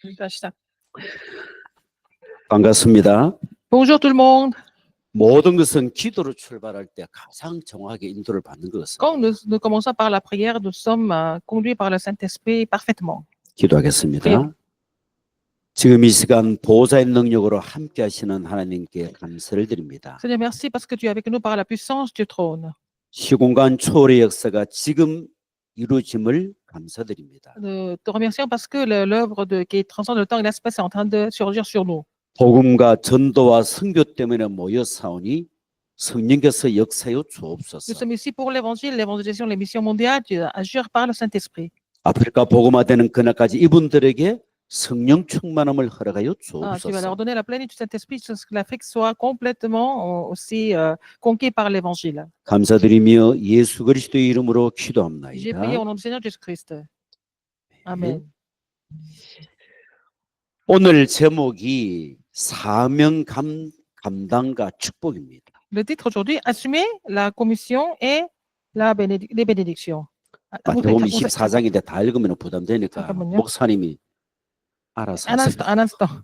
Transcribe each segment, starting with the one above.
다시 시작. 반갑습니다. Bonjour tout le monde. 모든 것은 기도로 출발할 때 가장 정확하게 인도를 받는 것은 Quand nous commençons par la prière, nous sommes conduits par le Saint-Esprit parfaitement. 기도하겠습니다. Prions. 지금 이 시간 보호자의 능력으로 함께 하시는 하나님께 감사를 드립니다. Seigneur, merci parce que tu es avec nous par la puissance du trône. 시공간 초월의 역사가 지금 이루어짐을 감사드립니다. Nous te remercions parce que l'œuvre qui transcende le temps et l'espace est en train de surgir sur nous. 복음과 전도와 선교 때문에 모여 사오니 성령께서 역사여 Nous 주옵소서. sommes ici pour l'évangile, l'évangélisation, les missions mondiales, tu agir par le Saint-Esprit. 아프리카 복음화되는 그날까지 이분들에게 성령 충만함을 허락하여 Tu vas 주옵소서. leur donner la plénitude du Saint-Esprit, que l'Afrique soit complètement aussi conquise par l'évangile. 감사드리며 예수 그리스도의 이름으로 J'ai prié 기도합나이다. au nom du Seigneur Jésus-Christ. Amen. 오늘 제목이 사명 감당과 축복입니다. Le titre aujourd'hui, Assumer la commission et les bénédictions. 마태복음 24장인데 다 읽으면 부담되니까 잠깐만요. 목사님이 알아서 Un 하세요. instant, un instant.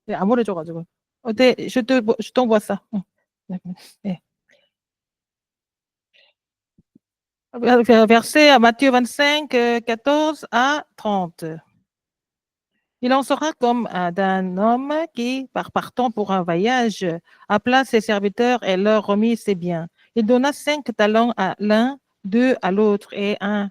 네, amor해줘가지고. 네, je t'envoie ça. 네. Verset à Matthieu 25, 14 à 30. Il en sera comme d'un homme qui, partant pour un voyage, appela ses serviteurs et leur remit ses biens. Il donna 5 talents à l'un, 2 à l'autre et un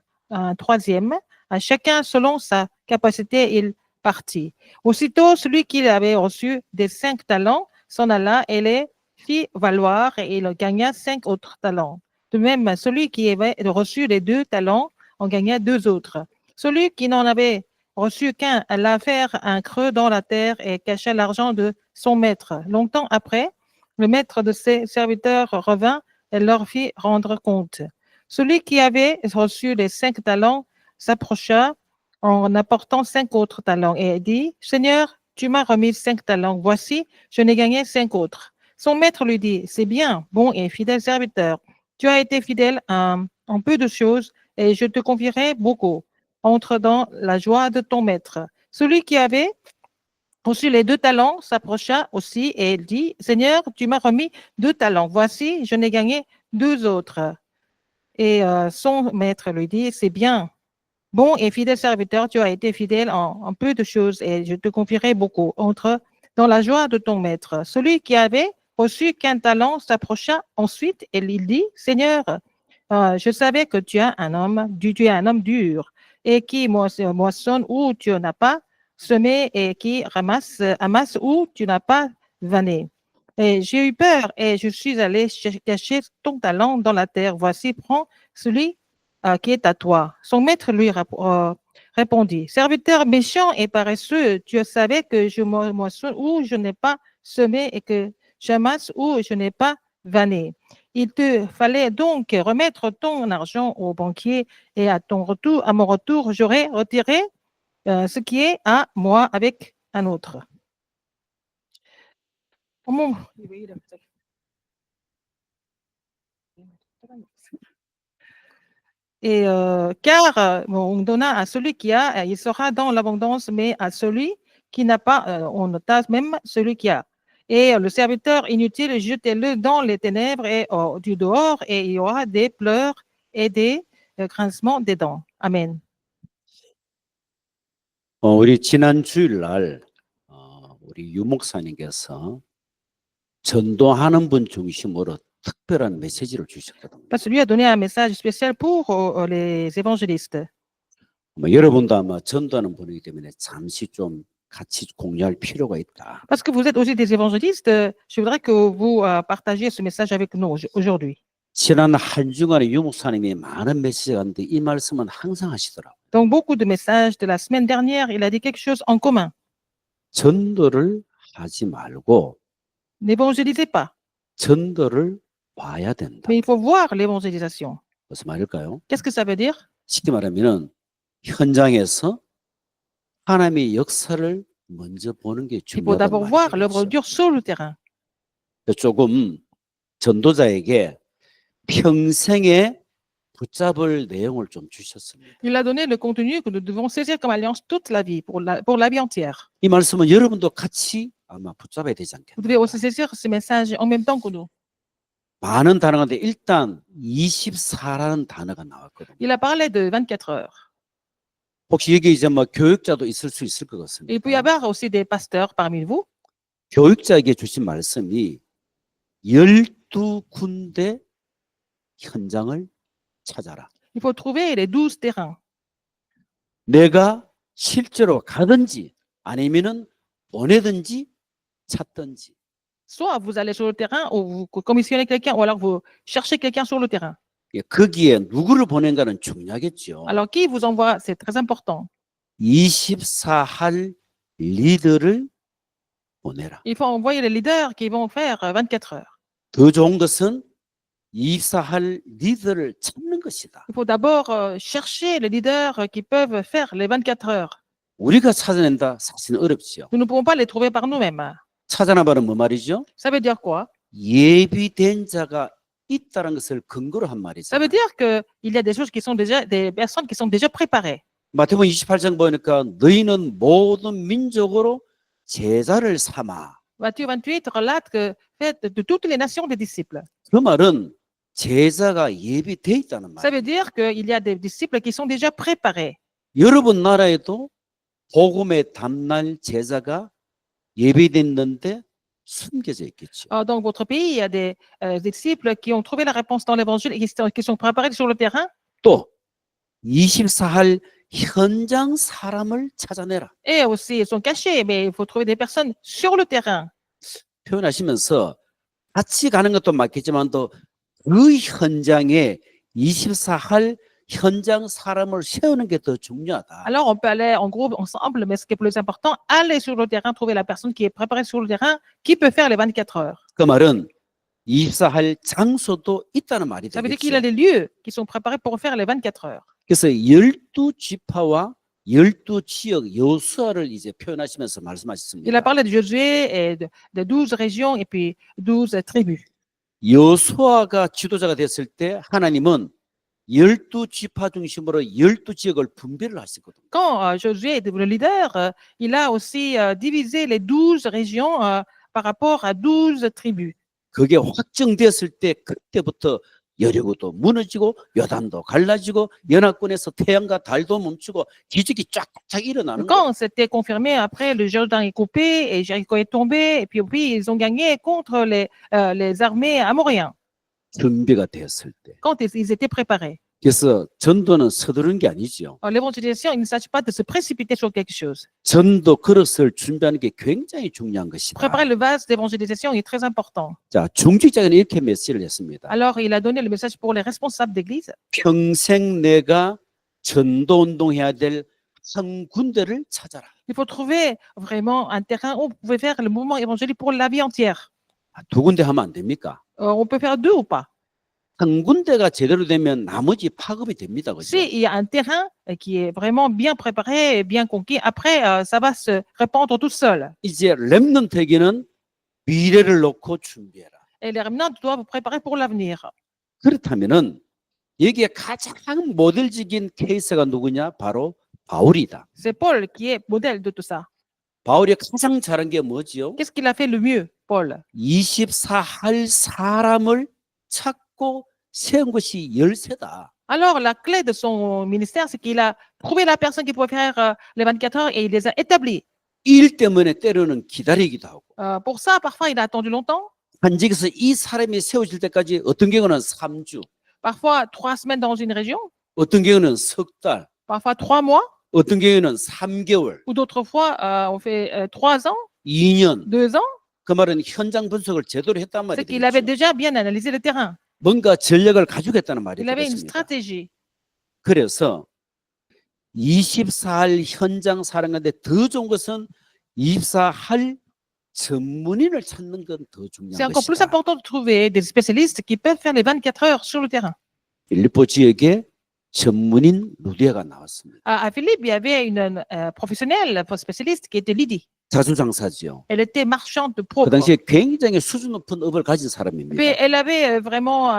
troisième. À chacun selon sa capacité, il partit. Aussitôt, celui qui avait reçu des 5 talents s'en alla et les fit valoir et il gagna 5 autres talents. De même, celui qui avait reçu les 2 talents en gagna 2 autres. Celui qui n'en avait reçu qu'un alla faire un creux dans la terre et cacha l'argent de son maître. Longtemps après, le maître de ses serviteurs revint et leur fit rendre compte. Celui qui avait reçu les 5 talents s'approcha en apportant 5 autres talents et dit, « Seigneur, tu m'as remis 5 talents. Voici, je n'ai gagné 5 autres. » Son maître lui dit, « C'est bien, bon et fidèle serviteur. Tu as été fidèle en peu de choses et je te confierai beaucoup. Entre dans la joie de ton maître. » Celui qui avait reçu les 2 talents s'approcha aussi et dit, « Seigneur, tu m'as remis 2 talents. Voici, je n'ai gagné 2 autres. » Et son maître lui dit, « C'est bien, bon et fidèle serviteur, tu as été fidèle en peu de choses et je te confierai beaucoup. Entre dans la joie de ton maître. » Celui qui avait reçu qu'un talent s'approcha ensuite et il dit, « Seigneur, je savais que tu es un homme dur et qui moissonne où tu n'as pas semé et qui amasse où tu n'as pas vanné. Et j'ai eu peur et je suis allé cacher ton talent dans la terre. Voici, prends celui qui est à toi. » Son maître lui répondit, « Serviteur méchant et paresseux, tu savais que je moissonne où je n'ai pas semé et que j'amasse où je n'ai pas vanné. Il te fallait donc remettre ton argent au banquier et à mon retour, j'aurais retiré ce qui est à moi avec un autre. » Et car on donna à celui qui a, il sera dans l'abondance, mais à celui qui n'a pas, on nota même celui qui a. Et le serviteur inutile, jetez-le dans les ténèbres et du dehors, et il y aura des pleurs et des grincements des dents. Amen. 우리 지난 주일날 우리 유 목사님께서 전도하는 분 중심으로 특별한 메시지를 주셨거든요. Parce que lui a donné un message spécial pour les évangélistes. 여러분도 아마 전도하는 분이기 때문에 잠시 좀 같이 공유할 필요가 있다. Parce que vous êtes aussi des évangélistes, je voudrais que vous partagiez ce message avec nous aujourd'hui. 지난 한 주간에 유 목사님이 많은 메시지가 있는데 이 말씀은 항상 하시더라고요. Donc beaucoup de messages de la semaine dernière, il a dit quelque chose en commun. 전도를 하지 말고 N'évangélisez pas, 전도를 봐야 된다. mais il faut voir l'évangélisation. 무슨 말일까요? Qu'est-ce que ça veut dire? 쉽게 말하면은 현장에서 하나님의 역사를 먼저 보는 게 Il faut d'abord 중요하다는 voir l'œuvre 말이죠. dure sur le terrain. 조금 전도자에게 평생의 붙잡을 내용을 좀 주셨습니다. Il a donné le contenu que nous devons saisir comme alliance toute la vie, pour la vie entière. 이 말씀은 여러분도 같이 아마 붙잡아야 되지 Vous devez aussi 않겠나요? saisir ce message en même temps que nous. 많은 단어인데 일단 24라는 단어가 나왔거든요. Il a parlé de 24 heures. 혹시 여기 이제 뭐 교육자도 있을 수 있을 것 Il peut y 같습니다. avoir aussi des pasteurs parmi vous. 교육자에게 주신 말씀이 12군데 현장을 찾아라. Il faut trouver les 12 terrains. 내가 실제로 가든지 아니면은 보내든지 찾든지. Soit vous allez sur le terrain ou vous commissionnez quelqu'un ou alors vous cherchez quelqu'un sur le terrain. 예, 거기에 누구를 보낸가는 중요하겠죠. Alors qui vous envoie, c'est très important. 24할 리더를 보내라. Il faut envoyer les leaders qui vont faire 24 heures. 더 좋은 것은 24할 리더를 찾는 것이다. Il faut d'abord chercher les leaders qui peuvent faire les 24 heures. 우리가 찾아낸다 사실은 어렵지요. Nous ne pouvons pas les trouver par nous-mêmes. 찾아나봐는 뭐 말이죠? Ça veut dire quoi? 예비된 자가 있다는 것을 근거로 한 Ça veut 말이죠. dire qu'il y a des choses qui sont déjà, des personnes qui sont déjà préparées. 마태복음 28장 보니까 너희는 모든 민족으로 제자를 삼아. Matthieu 28 relate que faites de toutes les nations des disciples. 그 말은 제자가 예비돼 있다는 Ça 말. veut dire qu'il y a des disciples qui sont déjà préparés. 여러분 나라에도 복음의 담날 제자가 예비됐는데 숨겨져 있겠죠. Dans votre pays, il y a des disciples qui ont trouvé la réponse dans l'évangile et qui sont préparés sur le terrain. 또 24할 현장 사람을 찾아내라. Et aussi, ils sont cachés, mais il faut trouver des personnes sur le terrain. 표현하시면서 같이 가는 것도 맞겠지만 또 그 현장에 24할 현장 사람을 세우는 게 더 중요하다. Alors, on peut aller en groupe ensemble, mais ce qui est plus important, aller sur le terrain, trouver la personne qui est préparée sur le terrain, qui peut faire les 24 heures. 그 말은 24할 장소도 있다는 말이 Ça veut dire qu'il y a 되겠죠. des lieux qui sont préparés pour faire les 24 heures. 그래서 12지파와 12지역 여수아를 이제 표현하시면서 Il a 말씀하셨습니다. parlé de Josué et de 12 régions et puis 12 tribus. 여수아가 지도자가 됐을 때 하나님은 12지파 중심으로 12지역을 분배를 하시거든요. Quand Josué est devenu leader, il a aussi divisé les 12 régions par rapport à 12 tribus. 그게 확정됐을 때 그때부터 여리고도 무너지고 요단도 갈라지고 연합군에서 태양과 달도 멈추고 기적이 쫙쫙 일어나는 거예요. Quand c'était confirmé, après, le Jourdain est coupé et Jéricho est tombé, et puis ils ont gagné contre les armées amoréens, 준비가 되었을 때. quand ils étaient préparés. 그래서 전도는 서두르는 게 아니죠. Alors, l'évangélisation, il ne s'agit pas de se précipiter sur quelque chose. 전도 그릇을 준비하는 게 굉장히 중요한 것이다. Préparer le vase d'évangélisation est très important. 자, 중직자는 이렇게 메시지를 했습니다. Alors, il a donné le message pour les responsables d'église. 평생 내가 전도 운동해야 될 한 군데를 찾아라. Il faut trouver vraiment un terrain où vous pouvez faire le mouvement évangélique pour la vie entière. 두 군데 하면 안 됩니까? On peut faire 2 ou pas. 한 군데가 제대로 되면 나머지 파급이 됩니다. 그죠? S'il y a un terrain qui est vraiment bien préparé et bien conquis, après, ça va se répandre tout seul. 이제 렘넌트에게는 미래를 놓고 준비해라. Et les remnants doivent préparer pour l'avenir. 그렇다면은 여기에 가장 모델적인 케이스가 누구냐? 바로 바울이다. C'est Paul qui est modèle de tout ça. 바울이 가장 잘한 게 뭐지요? Qu'est-ce qu'il a fait le mieux, Paul? 24할 사람을 찾고 세운 것이 열쇠다. Alors, la clé de son ministère, c'est qu'il a trouvé la personne qui pouvait faire les 24 heures et il les a établis. 일 때문에 때로는 기다리기도 하고 Pour ça, parfois, il a attendu longtemps. 한직에서 이 사람이 세워질 때까지 어떤 경우는 3주, Parfois, 3 semaines dans une région. 어떤 경우는 석 달, Parfois, 3 mois. 어떤 경우는 3개월, Ou d'autres fois, on fait 3 ans, 2년. 2 ans. 그 말은 현장 분석을 제대로 했단 말이 C'est qu'il avait 되겠죠. déjà bien analysé le terrain. 뭔가 전략을 가지고 했다는 말이 Il avait une 되겠습니다. stratégie. 그래서 24할 현장 사령관인데 더 좋은 것은 24할 전문인을 찾는 건 더 C'est 중요한 encore plus 것이다. important de trouver des spécialistes qui peuvent faire les 24 heures sur le terrain. 빌립보 지역에 전문인 루디아가 나왔습니다. À Philippe, il y avait une professionnelle, spécialiste qui était Lydie. 자수장사지요. Elle était marchande de 그 propre. 당시에 굉장히 수준 높은 업을 가진 사람입니다. Mais elle avait vraiment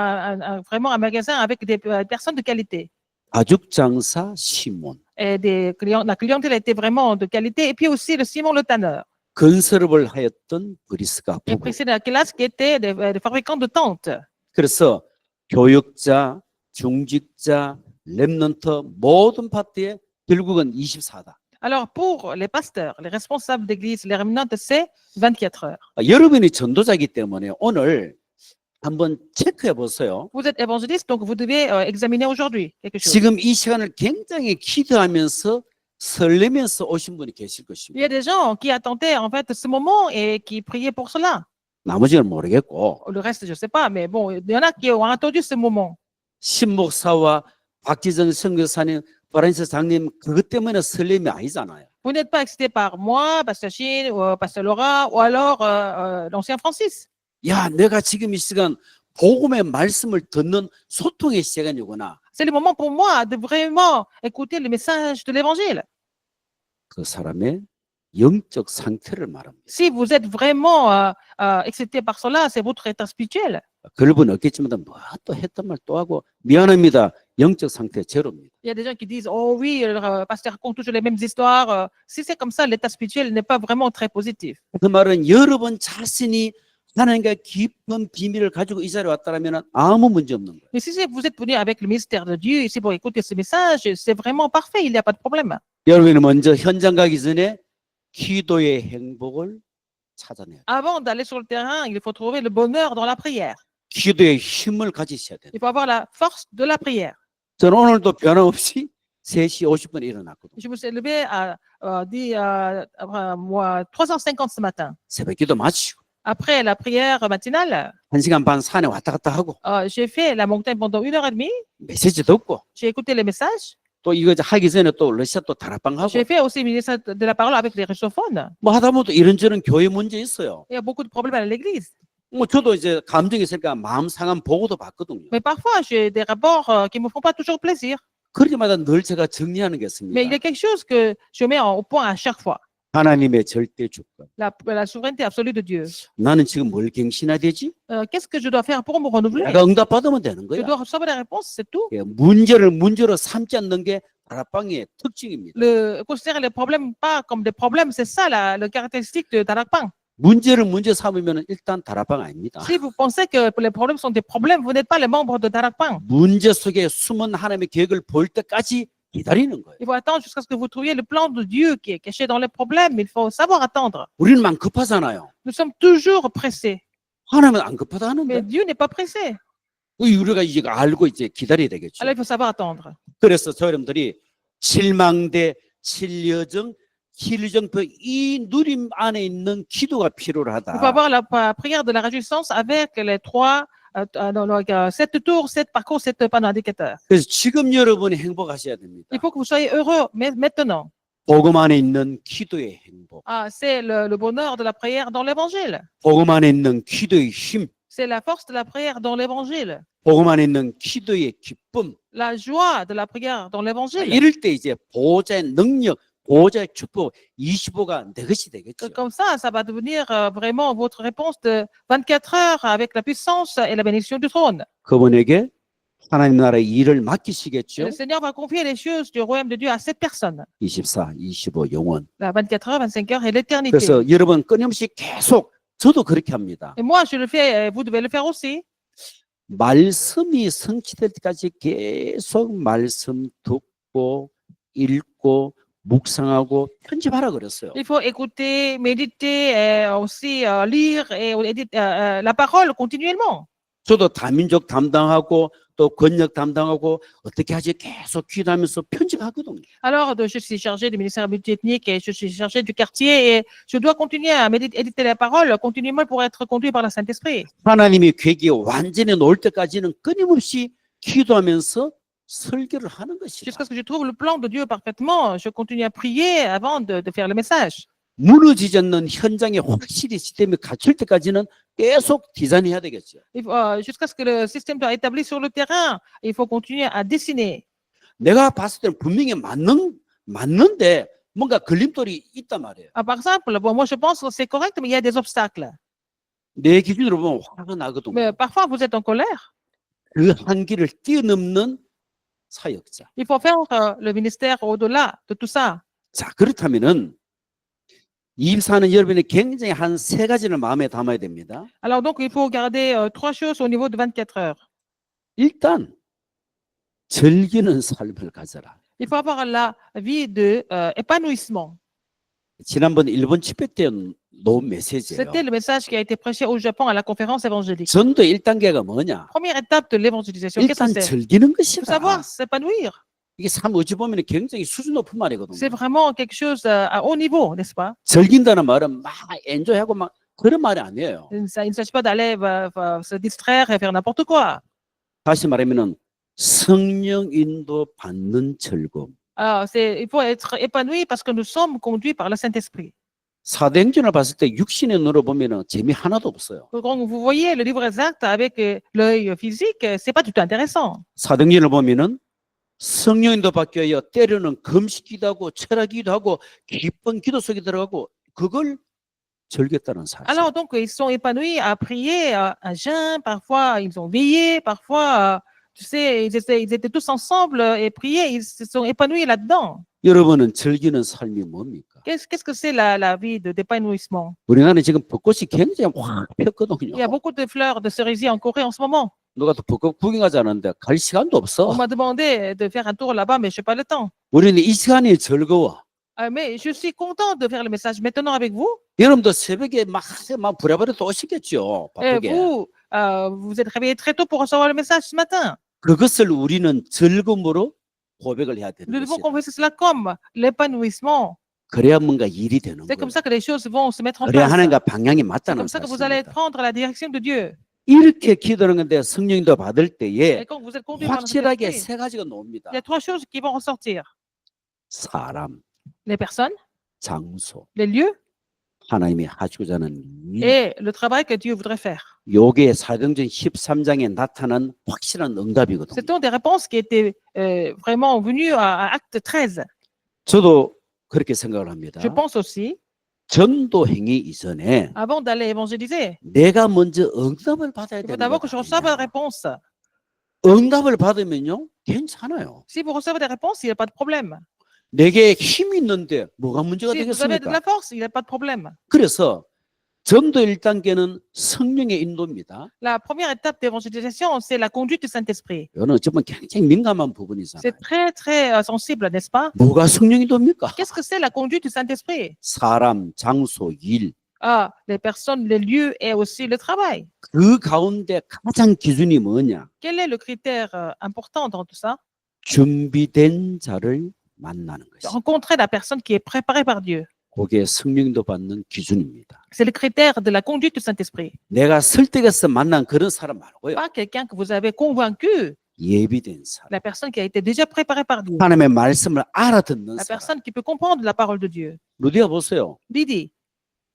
vraiment un magasin avec des personnes de qualité. 가죽장사 시몬, Et des clients, la clientèle était vraiment de qualité. Et puis aussi le Simon le Tanneur. 건설업을 하였던 브리스가 Et 부부. Priscilla Aquilas qui était des fabricants de tentes. 그래서 교육자, 중직자, 렘넌트 모든 파트에 결국은 24다. Alors pour les pasteurs, les responsables d'église, les remnants, c'est 24 heures. 여러분이 전도자이기 때문에 오늘 한번 체크해 보세요. Vous êtes évangéliste, donc vous devez examiner aujourd'hui quelque chose. 지금 이 시간을 굉장히 기도하면서 설레면서 오신 분이 계실 Il 것이고 y a des gens qui attendaient en fait ce moment et qui priaient pour cela. 나머지는 모르겠고 Le reste, je ne sais pas, mais bon, il y en a qui ont attendu ce moment. 신목사와 박지정 선교사님, 바란스 장님 그것 때문에 설렘이 아니잖아요. Vous n'êtes pas excité par moi, Pasteur Chine, ou Pasteur Laura, ou alors l'ancien Francis. 야, 내가 지금 이 시간 복음의 말씀을 듣는 소통의 시간이구나. C'est le moment pour moi de vraiment écouter le message de l'évangile. 그 사람의 영적 상태를 말합니다. Si vous êtes vraiment excité par cela, c'est votre état spirituel. 그런 없겠지만 뭐 또 했던 말 또 하고 미안합니다. 영적 상태 제로입니다. Il y a des gens qui disent, oh oui, le pasteur raconte toujours les mêmes histoires. Si c'est comme ça, l'état spirituel n'est pas vraiment très positif. 그 말은 여러분 자신이 하나님과 깊은 비밀을 가지고 이 자리에 왔다면 아무 문제 없는 거예요. Mais si vous êtes venu avec le mystère de Dieu ici pour écouter ce message, c'est vraiment parfait, il n'y a pas de problème. 여러분이 먼저 현장 가기 전에 기도의 행복을 찾아내야 돼요. Avant d'aller sur le terrain, il faut trouver le bonheur dans la prière. 기도의 힘을 가지셔야 돼요. Il faut avoir la force de la prière. 저는 오늘도 변함없이 3시 50분에 일어났거든요. Je me suis levé à 3h50 ce matin. 새벽 기도 마치고 Après la prière matinale, 1시간 반 산에 왔다 갔다 하고 j'ai fait la montagne pendant 1h30. 메시지 듣고 J'ai écouté les messages. 또 이거 하기 전에 또 러시아 또 다락방 하고 J'ai fait aussi le ministère de la parole avec les russophones. 뭐 하다 보면 또 이런저런 교회 문제 있어요. Il y a beaucoup de problèmes à l'église. 뭐 저도 이제 감정이 있으니까 마음 상한 보고도 받거든요. Mais parfois, j'ai des rapports qui ne me font pas toujours plaisir. 그럴 때마다 늘 제가 정리하는 게 Mais il y 있습니다. a quelque chose que je mets au point à chaque fois. 하나님의 절대 주권. La souveraineté absolue de Dieu. 나는 지금 뭘 갱신해야 되지? Qu'est-ce que je dois faire pour me renouveler? 내가 응답받으면 되는 Je 거야. dois recevoir des réponses, c'est tout. 예, 문제를 문제로 삼지 않는 게 다락방의 특징입니다. Considérer les problèmes pas comme des problèmes, c'est ça le caractéristique de Darakpang. 문제를 문제 삼으면 일단 다락방 아닙니다. Si vous pensez que les problèmes sont des problèmes, vous n'êtes pas les membres de Darakpang. 문제 속에 숨은 하나님의 계획을 볼 때까지 기다리는 거예요. Il faut attendre jusqu'à ce que vous trouviez le plan de Dieu qui est caché dans les problèmes. Il faut savoir attendre. 우리는 막 급하잖아요. Nous sommes toujours pressés. 하나님은 안 급하다 Mais 하는데 Dieu n'est pas pressé. 우리가 이제 알고 이제 기다려야 되겠죠. Alors il faut savoir attendre. 그래서 저 여러분들이 칠망대, 칠여정, 칠정표 이 누림 안에 있는 기도가 Il faut 필요하다. avoir la prière de la réjouissance avec les trois, 7 tours, 7 parcours, 7 panneaux indicateurs. 그래서 지금 여러분이 행복하셔야 됩니다. Il faut que vous soyez heureux maintenant. 복음 안에 있는 기도의 행복, C'est le bonheur de la prière dans l'évangile. 복음 안에 있는 기도의 힘, C'est la force de la prière dans l'évangile. 복음 안에 있는 기도의 기쁨. La joie de la prière dans l'évangile. 이럴 때 이제 보호자의 능력, 보호자의 축복 25가 내 것이 되겠죠. Comme ça va devenir vraiment votre réponse de 24 heures avec la puissance et la bénédiction du trône. 그분에게 하나님 나라의 일을 Et 맡기시겠죠. le Seigneur va confier les choses du royaume de Dieu à cette personne. 24, 25 영원. La 24 heures, 25 heures et l'éternité. 그래서 여러분 끊임없이 계속 저도 그렇게 합니다. Et moi, je le fais, et vous devez le faire aussi. 말씀이 성취될 때까지 계속 말씀 듣고 읽고 묵상하고 편집하라 그랬어요. Il faut écouter, méditer, et aussi lire et la parole continuellement. 저도 다민족 담당하고 또 권역 담당하고 어떻게 하지 계속 기도하면서 편집하거든요. Alors, je suis chargé du ministère multiethnique et je suis chargé du quartier et je dois continuer à éditer la parole continuellement pour être conduit par le Saint-Esprit. 하나님이 계획이 완전히 놓을 때까지는 끊임없이 기도하면서 설교를 하는 것이다. Jusqu'à ce que je trouve le plan de Dieu parfaitement, je continue à prier avant de faire le message. 무너지지 않는 현장에 확실히 시스템이 갖출 때까지는 계속 디자인해야 되겠죠. Jusqu'à ce que le système soit établi sur le terrain, il faut continuer à dessiner. 내가 봤을 때는 분명히 맞는데 뭔가 걸림돌이 있단 말이에요. Par exemple, bon, moi je pense que c'est correct, mais il y a des obstacles. 내 기준으로 보면 화가 나거든요. Mais parfois, vous êtes en colère. 그 한계를 뛰어넘는 사역자. Il faut faire le ministère au-delà de tout ça. 자, 그렇다면은 24년 여러분이 굉장히 한 세 가지를 마음에 담아야 됩니다. Alors donc, il faut garder 3 choses au niveau de 24 heures. 일단 즐기는 삶을 가져라. Il faut avoir la vie de épanouissement. 지난번 일본 집회 때 놓은 메시지예요. C'était le message qui a été prêché au Japon à la conférence évangélique. 전도 1단계가 뭐냐? Première étape de l'évangélisation, qu'est-ce 일단 que c'est? 즐기는 Il faut savoir 것이다. s'épanouir. 이게 참 어찌 보면 굉장히 수준 높은 말이거든요. C'est vraiment quelque chose à haut niveau, n'est-ce pas? 즐긴다는 말은 막 엔조이하고 막 그런 말이 아니에요. Il ne s'agit pas d'aller se distraire et faire n'importe quoi. 다시 말하면은 성령 인도 받는 즐거움. Alors, il faut être épanoui parce que nous sommes conduits par le Saint-Esprit. 사도행전을 봤을 때 육신의 눈으로 보면은 재미 하나도 없어요. Quand vous voyez le livre exact avec l'œil physique, c'est pas du tout intéressant. 사도행전을 보면은 성령 인도 받기 위하여 때로는 금식기도 하고 철학기도 하고 기쁜 기도 속에 들어가고 그걸 즐겼다는 사실. Alors, donc, ils sont épanouis à prier, à jeûne, parfois ils ont veillé, parfois, tu sais, ils étaient tous ensemble et priaient, ils se sont épanouis là-dedans. 여러분은 즐기는 삶이 뭡니까? Qu'est-ce que c'est la vie d'épanouissement? 우리나라에 지금 벚꽃이 굉장히 확 폈거든요. Il y a beaucoup de fleurs de cerisier en Corée en ce moment. 누가 또 벚꽃 구경하지 않았는데 갈 시간도 없어. On m'a demandé de faire un tour là-bas, mais je n'ai pas le temps. 우리는 이 시간이 즐거워. Mais je suis content de faire le message maintenant avec vous. 여러분도 새벽에 막 부랴부랴 또 오시겠죠. Et 바쁘게. vous, vous êtes réveillés très tôt pour recevoir le message ce matin. 그것을 우리는 즐거움으로 고백을 해야 되는 Nous devons 것이다. confesser cela comme l'épanouissement. 그래야 뭔가 일이 되는 C'est comme 거예요. ça que les choses vont se mettre en 그래야 place. 하나님과 방향이 C'est 맞다는 comme ça que vous allez 사실입니다. prendre la direction de Dieu. 이렇게 기도하는 건데 성령도 받을 Et 때에 quand vous êtes conduit par le 확실하게 Saint-Esprit, 세 가지가 나옵니다. il y a 3 choses qui vont ressortir. 사람, Les personnes, 장소, les lieux 하나님이 하시고자 하는 일. et le travail que Dieu voudrait faire. 요게 사도행전 13장에 나타난 확실한 응답이거든요. Ce sont des réponses qui étaient vraiment venues à Acte 13. 저도 그렇게 생각을 합니다. Je pense aussi, 전도 행위 이전에 avant d'aller évangéliser, 내가 먼저 응답을 받아야 il faut 되는 d'abord que je reçoive la 거예요. réponse. 응답을 받으면요 괜찮아요. Si vous recevez des réponses, il n'y a pas de problème. 내게 힘이 있는데 뭐가 문제가 Si vous avez de 되겠습니까? la force, il n'y a pas de problème. 그래서 전도 1단계는 성령의 인도입니다. La première étape d'évangélisation, c'est la conduite du Saint-Esprit. 이거는 어쩌면 굉장히 민감한 부분이잖아요. C'est très, très sensible, n'est-ce pas? 뭐가 성령 인도입니까? Qu'est-ce que c'est la conduite du Saint-Esprit? 사람, 장소, 일. Les personnes, les lieux et aussi le travail. 그 가운데 가장 기준이 뭐냐? Quel est le critère important dans tout ça? 준비된 자를 만나는 것이. Rencontrer la personne qui est préparée par Dieu. 그게 성령도 받는 기준입니다. C'est le critère de la conduite du Saint-Esprit. 내가 설득해서 만난 그런 사람 말고요. Pas quelqu'un que vous avez convaincu, 예비된 사람. la personne qui a été déjà préparée par Dieu. 하나님의 말씀을 알아듣는 La 사람. personne qui peut comprendre la parole de Dieu. 루디아 보세요. Didi,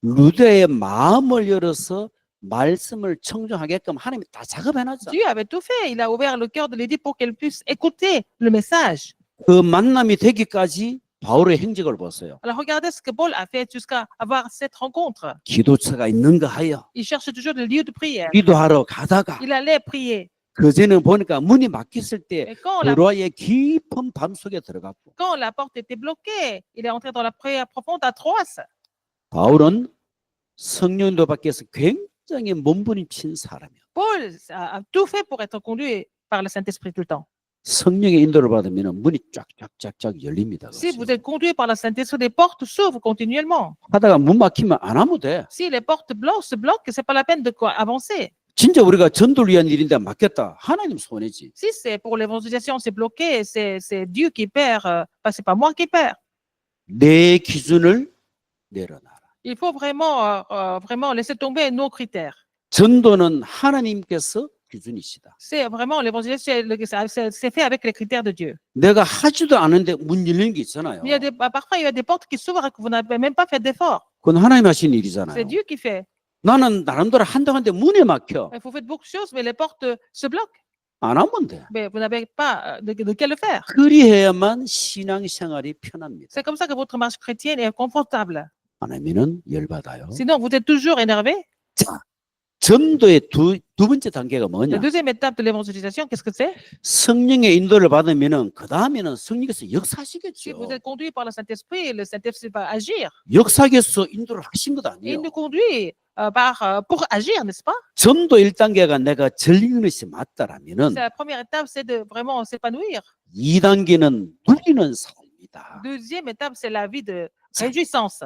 루디아의 마음을 열어서 말씀을 청정하게끔 하나님이 다 작업해놨죠. Dieu avait tout fait. Il a ouvert le cœur de Lydie pour qu'elle puisse écouter le message. 그 만남이 되기까지 바울의 행적을 보세요. Alors regardez ce que Paul a fait jusqu'à avoir cette rencontre. 기도처가 있는가 하여 Il cherche toujours des lieux de prière. 기도하러 가다가 Il allait prier. 그전에 보니까 문이 막혔을 때 Et quand 드로아의 깊은 밤 속에 들어갔고 la porte était bloquée, il est entré dans la prière profonde à Troas. 바울은 성령도 밖에서 굉장히 몸부림친 사람이에요. Paul a tout fait pour être conduit par le Saint-Esprit tout le temps. 성령의 인도를 받으면 문이 쫙쫙쫙쫙 열립니다. Si vous êtes conduit par le Saint-Esprit, les portes s'ouvrent continuellement. 하다가 문 막히면 안 하면 돼. Si les portes se bloquent, c'est pas la peine de quoi avancer. 진짜 우리가 전도를 위한 일인데 막혔다. 하나님 손해지. Si c'est pour l'évangélisation, c'est bloqué, c'est Dieu qui perd, c'est pas moi qui perds. 내 기준을 내려놔라. Il faut vraiment laisser tomber nos critères. 전도는 하나님께서 기준이시다. C'est vraiment l'évangélisation, c'est fait avec les critères de Dieu. 내가 하지도 않은데 문 열리는 게 있잖아요. Mais parfois, il y a des portes qui s'ouvrent et que vous n'avez même pas fait d'effort. 그건 하나님 하신 C'est 일이잖아요. Dieu qui fait. 나는 나름대로 한다고 하는데 문에 막혀. Il faut faire beaucoup de choses, mais les portes se bloquent. 안 하면 돼. mais vous n'avez pas de quel le faire. 그리해야만 신앙생활이 편합니다. C'est comme ça que votre marche chrétienne est confortable. 안 하면은 열받아요. Sinon, vous êtes toujours énervé. 자, 전도의 두 번째 단계가 La 뭐냐? deuxième étape de l'évangélisation, qu'est-ce que c'est? 성령의 인도를 받으면은 그 다음에는 성령께서 Si 역사하시겠죠. vous êtes conduit par le Saint-Esprit, le Saint-Esprit va agir. 역사께서 인도를 하신 것 Et il 아니에요. nous conduit pour agir, n'est-ce pas? 전도 1단계가 내가 전리는 것이 맞다라면은 C'est la première étape, c'est de vraiment s'épanouir. 2단계는 누리는 삶이다. Deuxième étape, c'est la vie de réjouissance.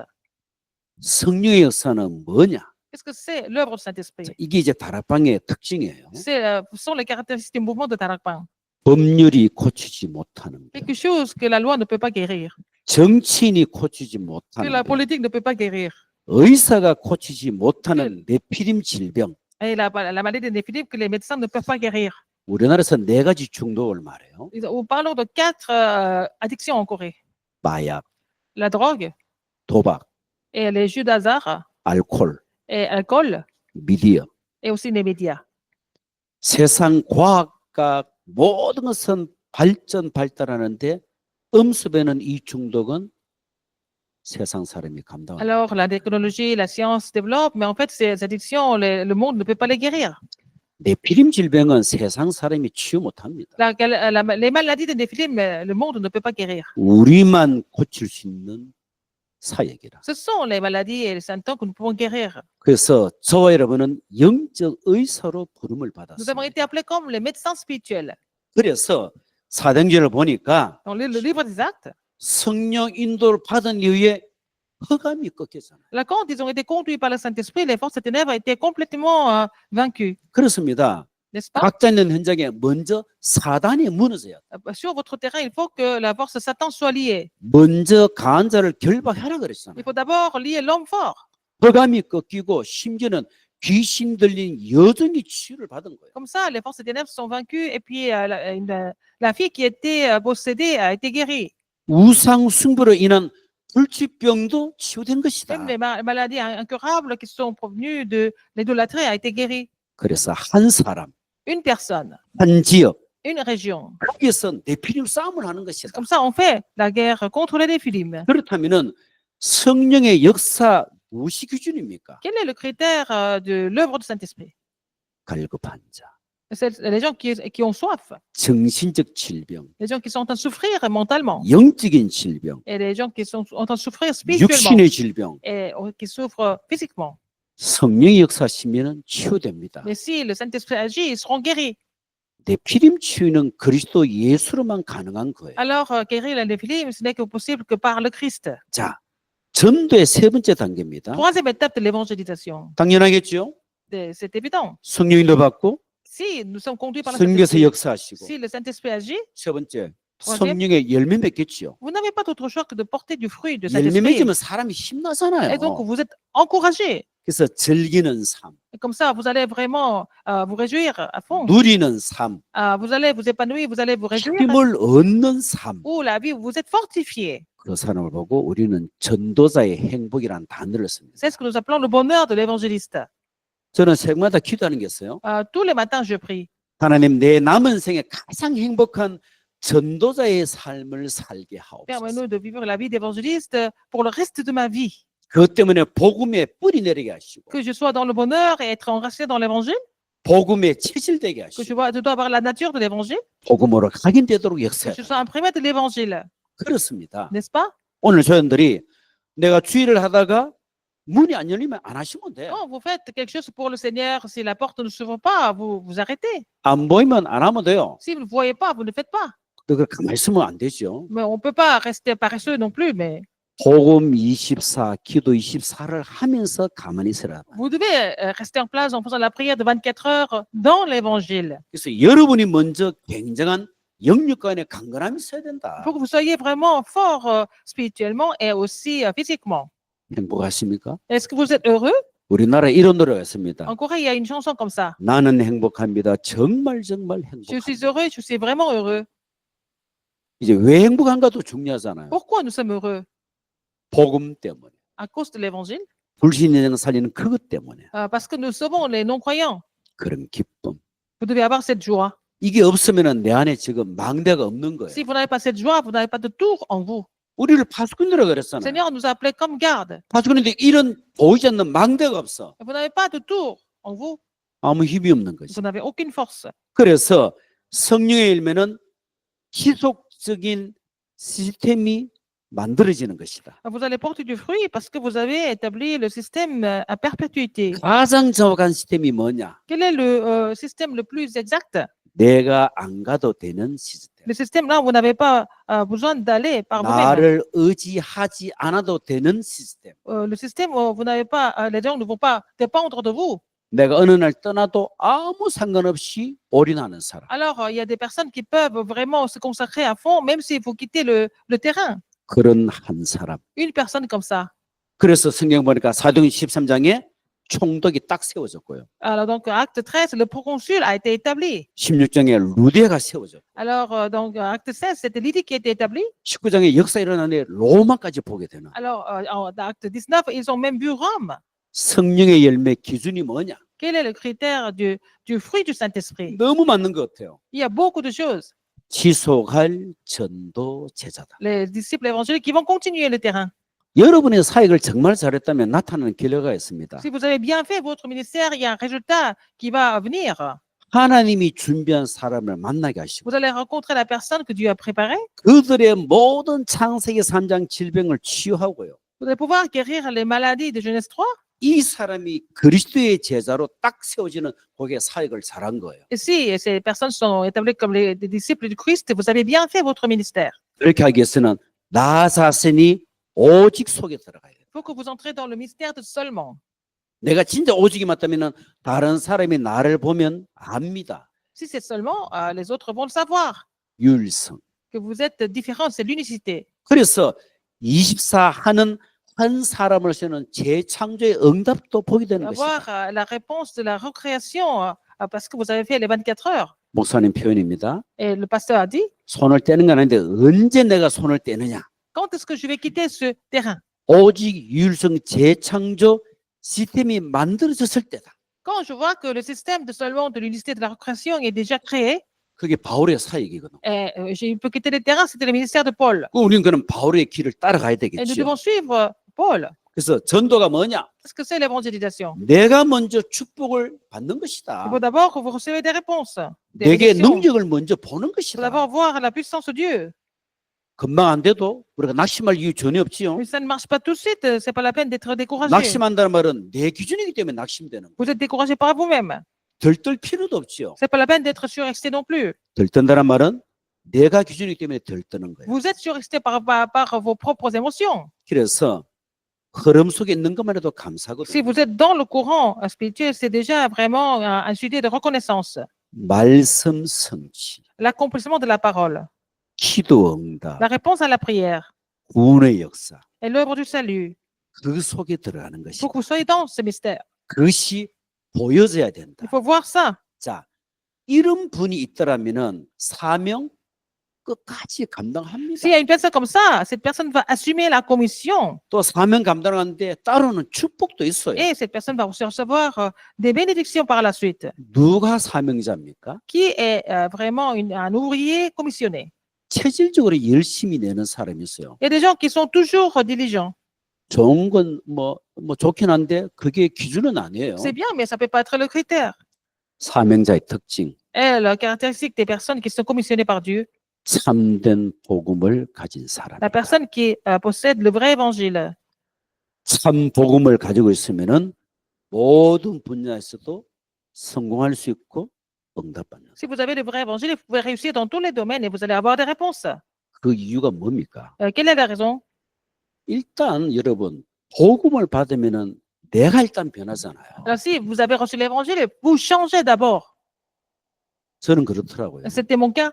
성령의 역사는 뭐냐? Qu'est-ce que c'est l'œuvre du 자, Saint-Esprit? 이게 이제 다락방의 특징이에요. Ce sont les caractéristiques du mouvement de Tarakpan. 법률이 고치지 못하는 것, Quelque chose que la loi ne peut pas guérir, 정치인이 고치지 que 못하는 la 것, politique ne peut pas guérir. 의사가 고치지 못하는 네피림 질병. Et la maladie des néphilim que les médecins ne peuvent pas guérir. 우리나라에서 4가지 중독을 말해요. Parlons de 4 addictions en Corée. 마약, La drogue, 도박, et les jeux d'hasard, 알코올, et l'alcool, 미디어. et aussi les médias. 세상 과학과 모든 것은 발달하는데 음습에는 이 중독은 세상 사람이 감당합니다. Alors, la technologie, la science développe, mais en fait, ces addictions, le monde ne peut pas les guérir. 네피림 질병은 세상 사람이 치유 못합니다. Les maladies des néphilim, le monde ne peut pas guérir. 우리만 고칠 수 있는 사역이라. Ce sont les maladies et les symptômes que nous pouvons guérir. 그래서 저와 여러분은 영적 의사로 부름을 Nous avons 받았습니다. été appelés comme les médecins spirituels. 그래서 사도행전을 보니까 Dans le livre des Actes, 성령 인도를 받은 이후에 흑암이 꺾였잖아요. là, quand ils ont été conduits par le Saint-Esprit, les forces des ténèbres étaient complètement vaincues, 그렇습니다. n'est-ce pas? 각자 있는 현장에 먼저 사단이 무너져야 돼. Sur votre terrain, il faut que la force Satan soit liée. 먼저 강한 자를 결박하라 Il 그랬잖아요. faut d'abord lier l'homme fort. 흑암이 꺾이고 심지어는 귀신 들린 여종이 치유를 받은 거예요. Comme ça, les forces des ténèbres sont vaincues et puis la fille qui était possédée a été guérie. 우상 숭배로 인한 불치병도 치유된 것이다. Même les maladies incurables qui sont provenues de l'idolâtrie a été guérie. 그래서 한 사람, Une personne, 한 지역, une région. 거기에서 네피림 싸움을 하는 것이다. Comme ça, on fait la guerre contre les néphilim. 그렇다면은 성령의 역사 무엇이 기준입니까? Quel est le critère de l'œuvre du Saint-Esprit? 갈급한 자, C'est les gens qui ont soif, 정신적 질병, les gens qui sont en train de souffrir mentalement, 영적인 질병, et les gens qui sont en train de souffrir spirituellement, 육신의 질병, et qui souffrent physiquement. 성령의 역사시면은 치유됩니다. Mais si le Saint-Esprit agit, ils seront guéris. 네피림 치유는 그리스도 예수로만 가능한 거예요. Alors, guérir les néphilim, ce n'est que possible que par le Christ. 자, 전도의 세 번째 단계입니다. Troisième étape de l'évangélisation. 당연하겠죠? C'est évident. 성령인도 받고 Si nous sommes conduits par le 성령께서 Saint-Esprit, 역사하시고 si le Saint-Esprit agit, 세 번째 Troisième. 성령의 열매 맺겠지요. vous n'avez pas d'autre choix que de porter du fruit de 열매 Saint-Esprit. 맺으면 사람이 힘나잖아요. Et donc, vous êtes encouragés. 그래서 즐기는 삶, Et comme ça, vous allez vraiment vous réjouir à fond. 누리는 삶, Vous allez vous épanouir, vous allez vous réjouir. 힘을 얻는 삶. Ou la vie, vous êtes fortifiés. 그 사람을 보고 우리는 전도자의 행복이라는 단어를 씁니다. C'est ce que nous appelons le bonheur de l'évangéliste. 저는 새벽마다 기도하는 게 있어요. Tous les matins, je prie. 하나님, 내 남은 생에 가장 행복한 전도자의 삶을 살게 하옵소서. Permets-nous de vivre la vie d'évangéliste pour le reste de ma vie. 그것 때문에 복음의 뿌리 내리게 하시고 Que je sois dans le bonheur et être enraciné dans l'évangile. 복음에 체질되게 Que 하시고 je dois avoir la nature de l'évangile. 복음으로 각인되도록 Que 역사해. je sois imprimé de l'évangile. 그렇습니다. N'est-ce pas? 오늘 조연들이 내가 주의를 하다가 문이 안 열리면 안 하시면 돼요. Quand vous faites quelque chose pour le Seigneur, si la porte ne s'ouvre pas, vous arrêtez. 안 보이면 안 하면 돼요. Si vous ne voyez pas, vous ne faites pas. 그걸 가만히 있으면 안 되죠. Mais on ne peut pas rester paresseux non plus. Mais 복음 24, 기도 24를 하면서 가만히 있으라. vous devez rester en place en faisant la prière de 24 heures dans l'évangile. 그래서 여러분이 먼저 굉장한 영육간의 강건함이 있어야 된다. Pour que vous soyez vraiment fort spirituellement et aussi physiquement. 행복하십니까? Est-ce que vous êtes heureux? 우리나라에 이런 노래가 있습니다. En Corée, il y a une chanson comme ça. 나는 행복합니다. 정말 정말 Je suis 행복합니다. heureux, je suis vraiment heureux. 이제 왜 행복한가도 중요하잖아요. Pourquoi nous sommes heureux? 복음 때문에. À cause de l'évangile? 불신인을 살리는 그것 때문에. Parce que nous sauvons les non-croyants. 그런 기쁨. Vous devez avoir cette joie. 이게 없으면 내 안에 지금 망대가 없는 거예요. Si vous n'avez pas cette joie, vous n'avez pas de tour en vous. 우리를 파수꾼이라고 Le 그랬잖아요. Seigneur nous a appelés comme garde. 파수꾼인데 이런 보이지 않는 망대가 없어. Vous n'avez pas de tour en vous. 아무 힘이 없는 거지. Vous n'avez aucune force. 그래서 성령의 열매는 지속적인 시스템이 만들어지는 것이다. Vous allez porter du fruit parce que vous avez établi le système à perpétuité. 가장 정확한 시스템이 뭐냐? Quel est le système le plus exact? 내가 안 가도 되는 시스템. Le système là où vous n'avez pas besoin d'aller par vous-même. 나를 의지하지 않아도 되는 시스템. Le système où vous n'avez pas, les gens ne vont pas dépendre de vous. 내가 어느 날 떠나도 아무 상관없이 올인하는 사람. Alors, il y a des personnes qui peuvent vraiment se consacrer à fond, même si vous quittez le terrain. 그런 한 사람. Une personne comme ça. 그래서 성경 보니까 사도행 13장에 총독이 딱 세워졌고요. Alors, donc, acte 13, le proconsul a été établi. 16장에 루데가 세워졌고 Alors, donc, acte 16, c'était Lydie qui a été établi. 19장에 역사 일어나는데 로마까지 보게 되는 Alors, en acte 19, ils ont même vu Rome. 성령의 열매 기준이 뭐냐? Quel est le critère du fruit du Saint-Esprit? 너무 맞는 것 같아요. Il y a beaucoup de choses. 지속할 전도 제자다. Les disciples évangéliques qui vont continuer le terrain. 여러분의 사역을 정말 잘했다면 나타나는 결과가 있습니다. Si vous avez bien fait votre ministère, il y a un résultat qui va venir. 하나님이 준비한 사람을 만나게 하시고 Vous allez rencontrer la personne que Dieu a préparée. 그들의 모든 창세기 3장 질병을 치유하고요. Vous allez pouvoir guérir les maladies de Genèse 3. 이 사람이 그리스도의 제자로 딱 세워지는 거기에 사역을 잘한 거예요. Et si ces personnes sont établies comme des disciples du Christ, vous avez bien fait votre ministère. 그렇게 하기 위해서는 나 자신이 오직 속에 들어가야 돼요. Il faut que vous entrez dans le mystère de seulement. 내가 진짜 오직이 맞다면 다른 사람이 나를 보면 압니다. Si c'est seulement, les autres vont le savoir. 율성. Que vous êtes différents, c'est l'unicité. 그래서 24 하는 한 사람으로서는 재창조의 응답도 보게 되는 Avoir 것이다. la réponse de la recréation parce que vous avez fait les 24 heures. 목사님 표현입니다. Et le pasteur a dit, 손을 떼는 건 아닌데 언제 내가 손을 떼느냐? quand est-ce que je vais quitter ce terrain? 오직 율성 재창조 시스템이 만들어졌을 때다. Quand je vois que le système de seulement de l'unicité de la recréation est déjà créé, 그게 바울의 사역이거든. et je peux quitter le terrain, c'était le ministère de Paul. 우리는 그럼 바울의 길을 따라가야 Et nous 되겠죠. devons suivre Paul. 그래서 전도가 뭐냐? Qu'est-ce que c'est l'évangélisation? 내가 먼저 축복을 받는 Il 것이다. faut d'abord que vous recevez des réponses, des 내게 bénédictions. Il 능력을 먼저 보는 faut 것이다. d'abord voir la puissance de Dieu. 금방 안 돼도 우리가 낙심할 이유 전혀 없지요. Mais ça ne marche pas tout de suite, c'est pas la peine d'être découragé. 낙심한다는 말은 내 기준이기 때문에 낙심되는 거예요. Vous êtes découragé par vous-même. 들뜰 필요도 없지요. C'est pas la peine d'être surexcité non plus. 들뜬다는 말은 내가 기준이기 때문에 들뜨는 거예요. Vous êtes surexcité par vos propres émotions. 그래서 흐름 속에 있는 것만 해도 Si 감사거든요. vous êtes dans le courant spirituel, c'est déjà vraiment un sujet de reconnaissance. 말씀 성취, L'accomplissement de la parole, 기도 응답, la réponse à la prière 구원의 역사 et l'œuvre du salut. 그 속에 들어가는 Il 것이 faut que vous soyez dans ce mystère. 그것이 보여져야 된다. Il faut voir ça. 자, 이런 분이 있더라면은 사명 끝까지 감당합니다. S'il y a une personne comme ça, cette personne va assumer la commission 또 사명 감당하는데 따르는 축복도 있어요. et cette personne va aussi recevoir des bénédictions par la suite. 누가 사명자입니까? Qui est vraiment un ouvrier commissionné? 체질적으로 열심히 내는 사람이 있어요. Il y a des gens qui sont toujours diligents. 좋은 건 뭐 좋긴 한데 그게 기준은 아니에요. C'est bien, mais ça ne peut pas être le critère. 사명자의 특징, Et la caractéristique des personnes qui sont commissionnées par Dieu, 참된 복음을 가진 사람. la personne qui possède le vrai évangile. 참 복음을 가지고 있으면은 모든 분야에서도 성공할 수 있고 응답받는. Si vous avez le vrai évangile, vous pouvez réussir dans tous les domaines et vous allez avoir des réponses. 그 이유가 뭡니까? Quelle est la raison? 일단 여러분 복음을 받으면은 내가 일단 변하잖아요. Alors, si vous avez reçu l'évangile, vous changez d'abord. 저는 그렇더라고요. C'était mon cas.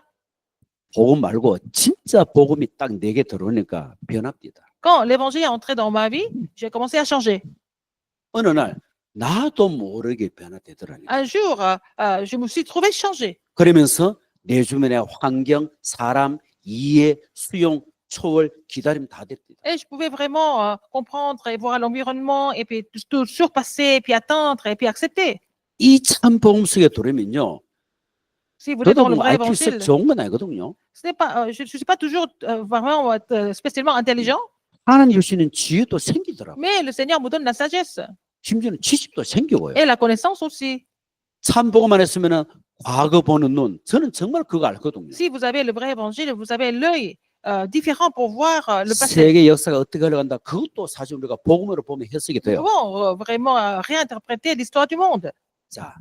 복음 말고 진짜 복음이 딱 내게 들어오니까 변합니다. Quand l'évangile est entré dans ma vie, j'ai commencé à changer. 어느 날 나도 모르게 변화되더라고요. Un jour, je me suis trouvé changé. 그러면서 내 주변의 환경, 사람, 이해, 수용, 초월, 기다림 다 됐다. Et je pouvais vraiment comprendre et voir l'environnement et puis tout surpasser et puis attendre et puis accepter. 이 참 복음 속에 들어오면요. Si vous êtes dans 저도 le 뭐 vrai IQ 썩 évangile, 좋은 건 아니거든요. ce n'est pas, je ne suis pas toujours vraiment spécialement intelligent, 하나님 주시는 지혜도 생기더라고요. mais le Seigneur me donne la sagesse 심지어는 지식도 생겨요. et la connaissance aussi. 참보고만 했으면은 과거 보는 눈. 저는 정말 그거 알거든요. Si vous avez le vrai évangile, vous avez l'œil différent pour voir le passé. 세계 역사가 어떻게 흘러간다. 그것도 사실 우리가 복음으로 보면 해석이 Nous 돼요. pouvons vraiment réinterpréter l'histoire du monde. 자,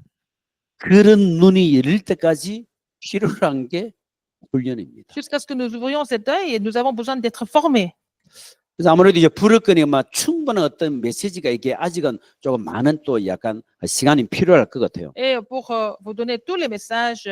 그런 눈이 열릴 때까지 필요한 게 훈련입니다. Jusqu'à ce que nous ouvrions cet œil et nous avons besoin d'être formés. 그래서 아무래도 이제 부를 거니까 충분한 어떤 메시지가 이게 아직은 조금 많은 또 약간 시간이 필요할 것 같아요. Et pour vous donner tous les messages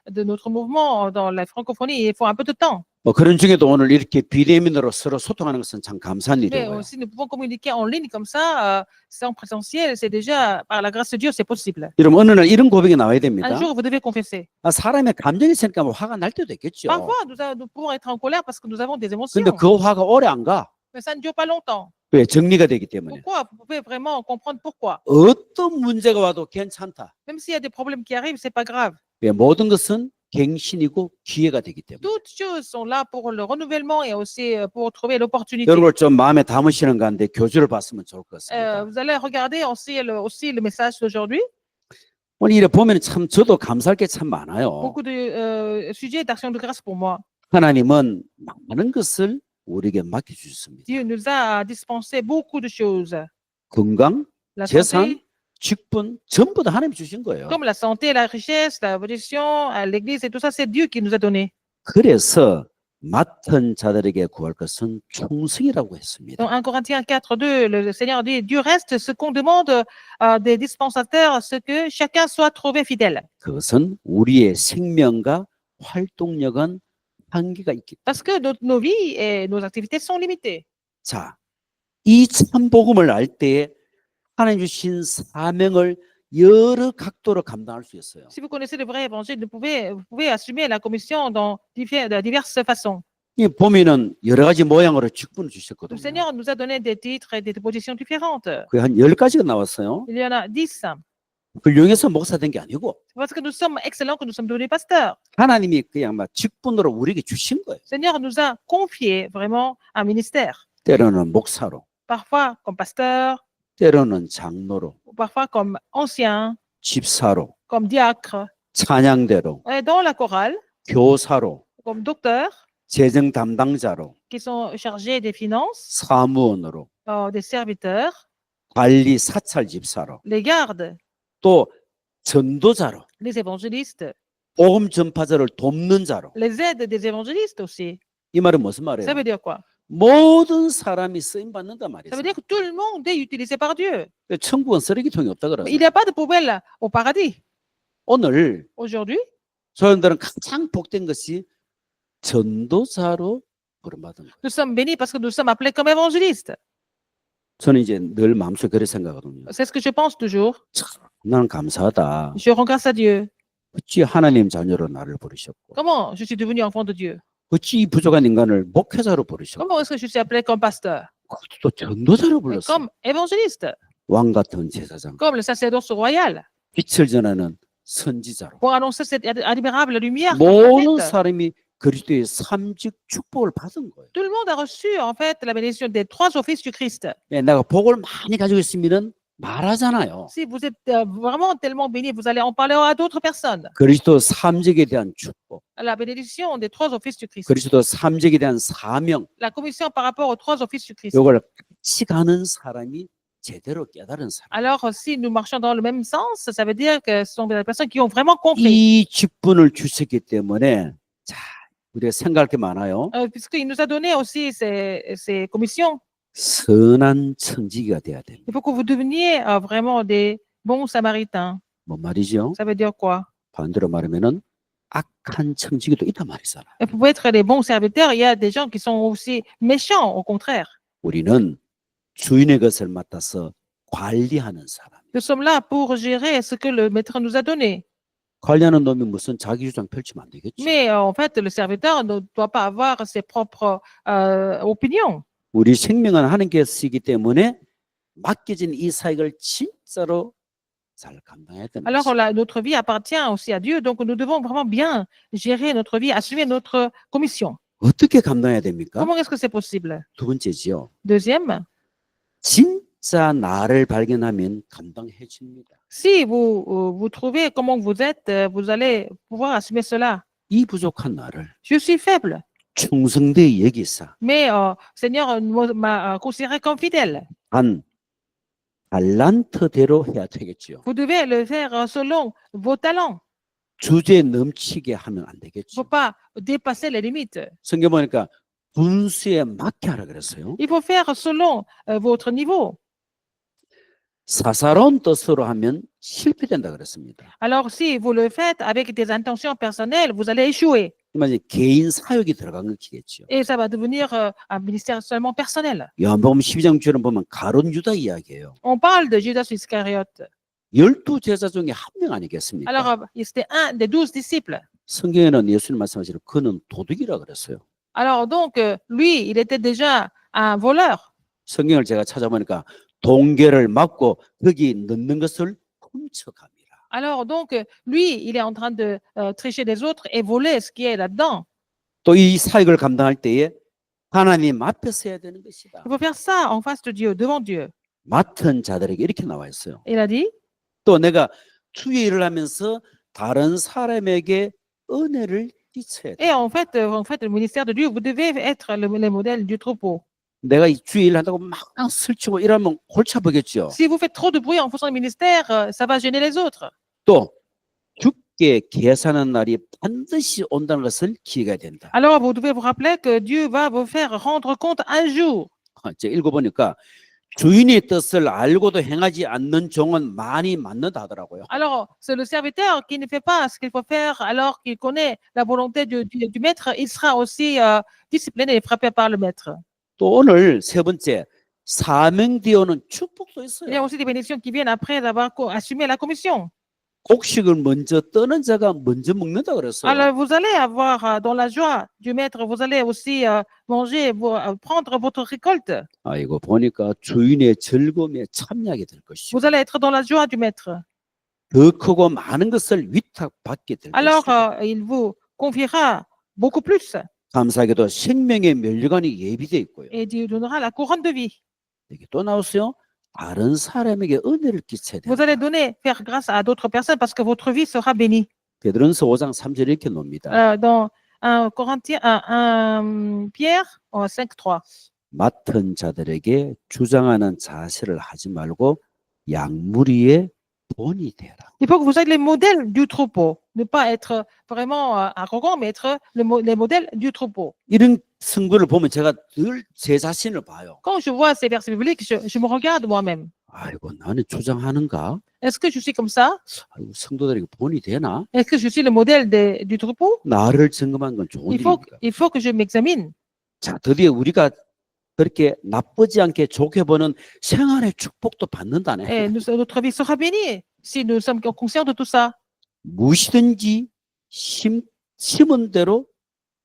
de notre mouvement dans la francophonie, il faut un peu de temps. 뭐 그런 중에도 오늘 이렇게 비대면으로 서로 소통하는 것은 참 감사한 Mais 일이고요. si nous pouvons communiquer en ligne comme ça, sans présentiel, c'est déjà, par la grâce de Dieu, c'est possible. 여러분 어느 날 이런 고백이 나와야 Un 됩니다. jour, vous devez confesser. 사람의 감정이 있으니까 뭐 화가 날 때도 있겠죠. Parfois, nous pouvons être en colère parce que nous avons des émotions. 근데 그 화가 오래 안 가. Mais ça ne dure pas longtemps. 왜? 정리가 되기 때문에. Pourquoi? Vous pouvez vraiment comprendre pourquoi. 어떤 문제가 와도 괜찮다. Même s'il y a des problèmes qui arrivent, c'est pas grave. 왜? 모든 것은 갱신이고 기회가 되기 때문에. Toutes choses sont là pour le renouvellement et aussi pour trouver l'opportunité. 여러분 좀 마음에 담으시는 가운데 교주를 봤으면 좋을 것 같습니다. Vous allez regarder aussi le message d'aujourd'hui. 오늘 이래 보면 참 저도 감사할 게 참 많아요. Beaucoup de sujets d'action de grâce pour moi. 하나님은 많은 것을 우리에게 맡겨주셨습니다. Dieu nous a dispensé beaucoup de choses. 건강, La 재산, santé, 직분 전부 다 하나님이 주신 거예요. comme la santé, la richesse, la position, l'église et tout ça, c'est Dieu qui nous a donné. 그래서 맡은 자들에게 구할 것은 충성이라고 했습니다. Dans 1 Corinthiens 4:2, le Seigneur dit, Dieu reste ce qu'on demande des dispensateurs, ce que chacun soit trouvé fidèle. 그것은 우리의 생명과 활동력은 한계가 있기. Parce que nos vies et nos activités sont limitées. 자, 이 참복음을 알 때에 하나님 주신 사명을 여러 각도로 감당할 수 있어요. Si vous connaissez le vrai évangile, vous pouvez assumer la commission dans de diverses façons. 이 보면은 여러 가지 모양으로 직분을 Le 주셨거든요. Seigneur nous a donné des titres et des positions différentes. 그게 한 10가지가 나왔어요. Il y en a 10. 훌륭해서 목사 된 게 아니고 C'est parce que nous sommes excellents que nous sommes devenus pasteurs. 하나님이 그냥 막 직분으로 우리에게 주신 거예요. Le Seigneur nous a confié vraiment un ministère. 때로는 목사로, Parfois comme pasteur, 때로는 장로로, ou parfois comme ancien, 집사로, comme diacre, 찬양대로, et dans la chorale, 교사로, comme docteur, 재정 담당자로, qui sont chargés des finances, 사무원으로, des serviteurs, 관리 사찰 집사로, les gardes, 또 전도자로, les évangélistes, 복음 전파자를 돕는 자로. les aides des évangélistes aussi. 이 말은 무슨 Ça 말이에요? veut dire quoi? 모든 사람이 쓰임 받는단 Ça 말이에요. veut dire que tout le monde est utilisé par Dieu. 천국은 쓰레기통이 없다 그러죠. Il n'y a pas de poubelle au paradis. 오늘 Aujourd'hui, 저희들은 가장 복된 것이 전도자로 부름받은 거예요. nous sommes bénis parce que nous sommes appelés comme évangélistes. 저는 이제 늘 마음속에 그렇게 생각하거든요. C'est ce que je pense toujours. 나는 감사하다. Je rends grâce à Dieu. 어찌 하나님 자녀로 나를 부르셨고 Comment je suis devenu enfant de Dieu? 어찌 이 부족한 인간을 목회자로 부르셨고 Comment est-ce que je suis appelé comme pasteur? 그것도 또 전도자로 Et 불렀어요. comme évangéliste, 왕 같은 제사장, comme le sacerdoce royal, 빛을 전하는 선지자로 pour annoncer cette admirable lumière. 모든 prophète. 사람이 그리스도의 삼직 축복을 받은 거예요. Tout le monde a reçu en fait la bénédiction des 3 offices du Christ. 예, 내가 복을 많이 가지고 있으면 말하잖아요. Si vous êtes vraiment tellement béni, vous allez en parler à d'autres personnes. 그리스도 삼직에 대한 축복, La bénédiction des 3 offices du Christ. 그리스도 삼직에 대한 사명, La commission par rapport aux 3 offices du Christ. 이걸 같이 가는 사람이 제대로 깨달은 사람. Alors, si nous marchons dans le même sens, ça veut dire que ce sont des personnes qui ont vraiment compris. 이 직분을 주셨기 때문에 자, 우리가 생각할 게 많아요. Puisqu'il nous a donné aussi ces commissions. 선한 청지기가 돼야 됩니다. Il faut que vous deveniez vraiment des bons samaritains. 뭔 말이죠? Ça veut dire quoi? 반대로 말하면은 악한 청지기도 있단 말이잖아요. Et pour être des bons serviteurs, il y a des gens qui sont aussi méchants, au contraire. 우리는 주인의 것을 맡아서 관리하는 사람. Nous sommes là pour gérer ce que le maître nous a donné. 관리하는 놈이 무슨 자기 주장 펼치면 안 되겠지. Mais en fait, le serviteur ne doit pas avoir ses propres opinions. 우리 생명은 하나님께 쓰이기 때문에 맡겨진 이 사역을 진짜로 잘 감당해야 되는 Alors, 것입니다. notre vie appartient aussi à Dieu, donc nous devons vraiment bien gérer notre vie, assumer notre commission. 어떻게 감당해야 됩니까? Comment est-ce que c'est possible? 두 번째지요. Deuxième, 진짜 나를 발견하면 감당해집니다. si vous trouvez comment vous êtes, vous allez pouvoir assumer cela. 이 부족한 나를 Je suis faible, 충성되이 여기사 mais Seigneur m'a considéré comme fidèle. 한 달란트대로 해야 되겠지요. Vous devez le faire selon vos talents. 주제 넘치게 하면 안 Il ne 되겠죠. faut pas dépasser les limites. 성경 보니까 분수에 맞게 하라 그랬어요. Il faut faire selon votre niveau. 사사로운 뜻으로 하면 실패된다 그랬습니다. Alors, si vous le faites avec des intentions personnelles, vous allez échouer. 이제 개인 사역이 들어간 것이겠죠. Et ça va devenir un ministère seulement personnel. 요한복음 12장 주를 보면 가룟 유다 이야기예요. On parle de Judas Iscariote. 12제자 중에 한 명 아니겠습니까? Alors, c'était un des 12 disciples. 성경에는 예수님 말씀하시는 그는 도둑이라 그랬어요. Alors, donc, lui, il était déjà un voleur. 성경을 제가 찾아보니까 동계를 막고 거기 넣는 것을 훔쳐갑니다. Alors, donc, lui, il est en train de tricher des autres et voler ce qui est là-dedans. 또 이 사역을 감당할 때에 하나님 앞에 서야 되는 것이다. Il faut faire ça en face de Dieu, devant Dieu. 맡은 자들에게 이렇게 나와 있어요. Il a dit, 또 내가 주의 일을 하면서 다른 사람에게 은혜를 끼쳐야 돼. et en fait, le ministère de Dieu, vous devez être les modèles du troupeau. 내가 이 주의 일을 한다고 막 설치고 이러면 골치 아프겠죠. Si vous faites trop de bruit en fonction du ministère, ça va gêner les autres. 또 죽게 계산하는 날이 반드시 온다는 것을 기억해야 된다. Alors, vous devez vous rappeler que Dieu va vous faire rendre compte un jour. 제가 읽어보니까 주인의 뜻을 알고도 행하지 않는 종은 많이 맞는다 하더라고요. Alors, c'est le serviteur qui ne fait pas ce qu'il faut faire alors qu'il connaît la volonté du maître, il sera aussi discipliné et frappé par le maître. 또 오늘 세 번째 사명되어 오는 축복도 Il y a 있어요. aussi des bénédictions qui viennent après avoir assumé la commission. 곡식을 먼저 떠는 자가 먼저 먹는다 그랬어요. Alors, vous allez avoir dans la joie du maître, vous allez aussi manger, prendre votre récolte. 이거 보니까 주인의 즐거움에 참여하게 될 것이고 Vous allez être dans la joie du maître. 더 크고 많은 것을 위탁받게 될 Alors, 것이고 il vous confiera beaucoup plus 감사하게도 생명의 면류관이 예비되어 있고요. et Dieu donnera la couronne de vie. 여기 또 나오세요. 다른 사람에게 은혜를 끼쳐야 Vous allez 된다. faire grâce à d'autres personnes parce que votre vie sera bénie. 베드로전서 5장 3절 이렇게 놉니다. Dans 1 Corinthiens, 1 Pierre 5:3. 맡은 자들에게 주장하는 자세를 하지 말고 양무리의 본이 되라. Il faut que vous soyez les modèles du troupeau. Ne pas être vraiment arrogant, mais être les modèles du troupeau. 이런 성구를 보면 제가 늘 제 자신을 봐요. Quand je vois ces versets bibliques, je me regarde moi-même. 아이고 나는 주장하는가? Est-ce que je suis comme ça? 아이고 성도들에게 본이 되나? Est-ce que je suis le modèle du troupeau? 나를 점검한 건 좋은 일입니까? Il faut que je m'examine. 자, 드디어 우리가 그렇게 나쁘지 않게 좋게 보는 생활의 축복도 받는다네. Et notre vie sera bénie si nous sommes conscients de tout ça. 무엇이든지 심은 대로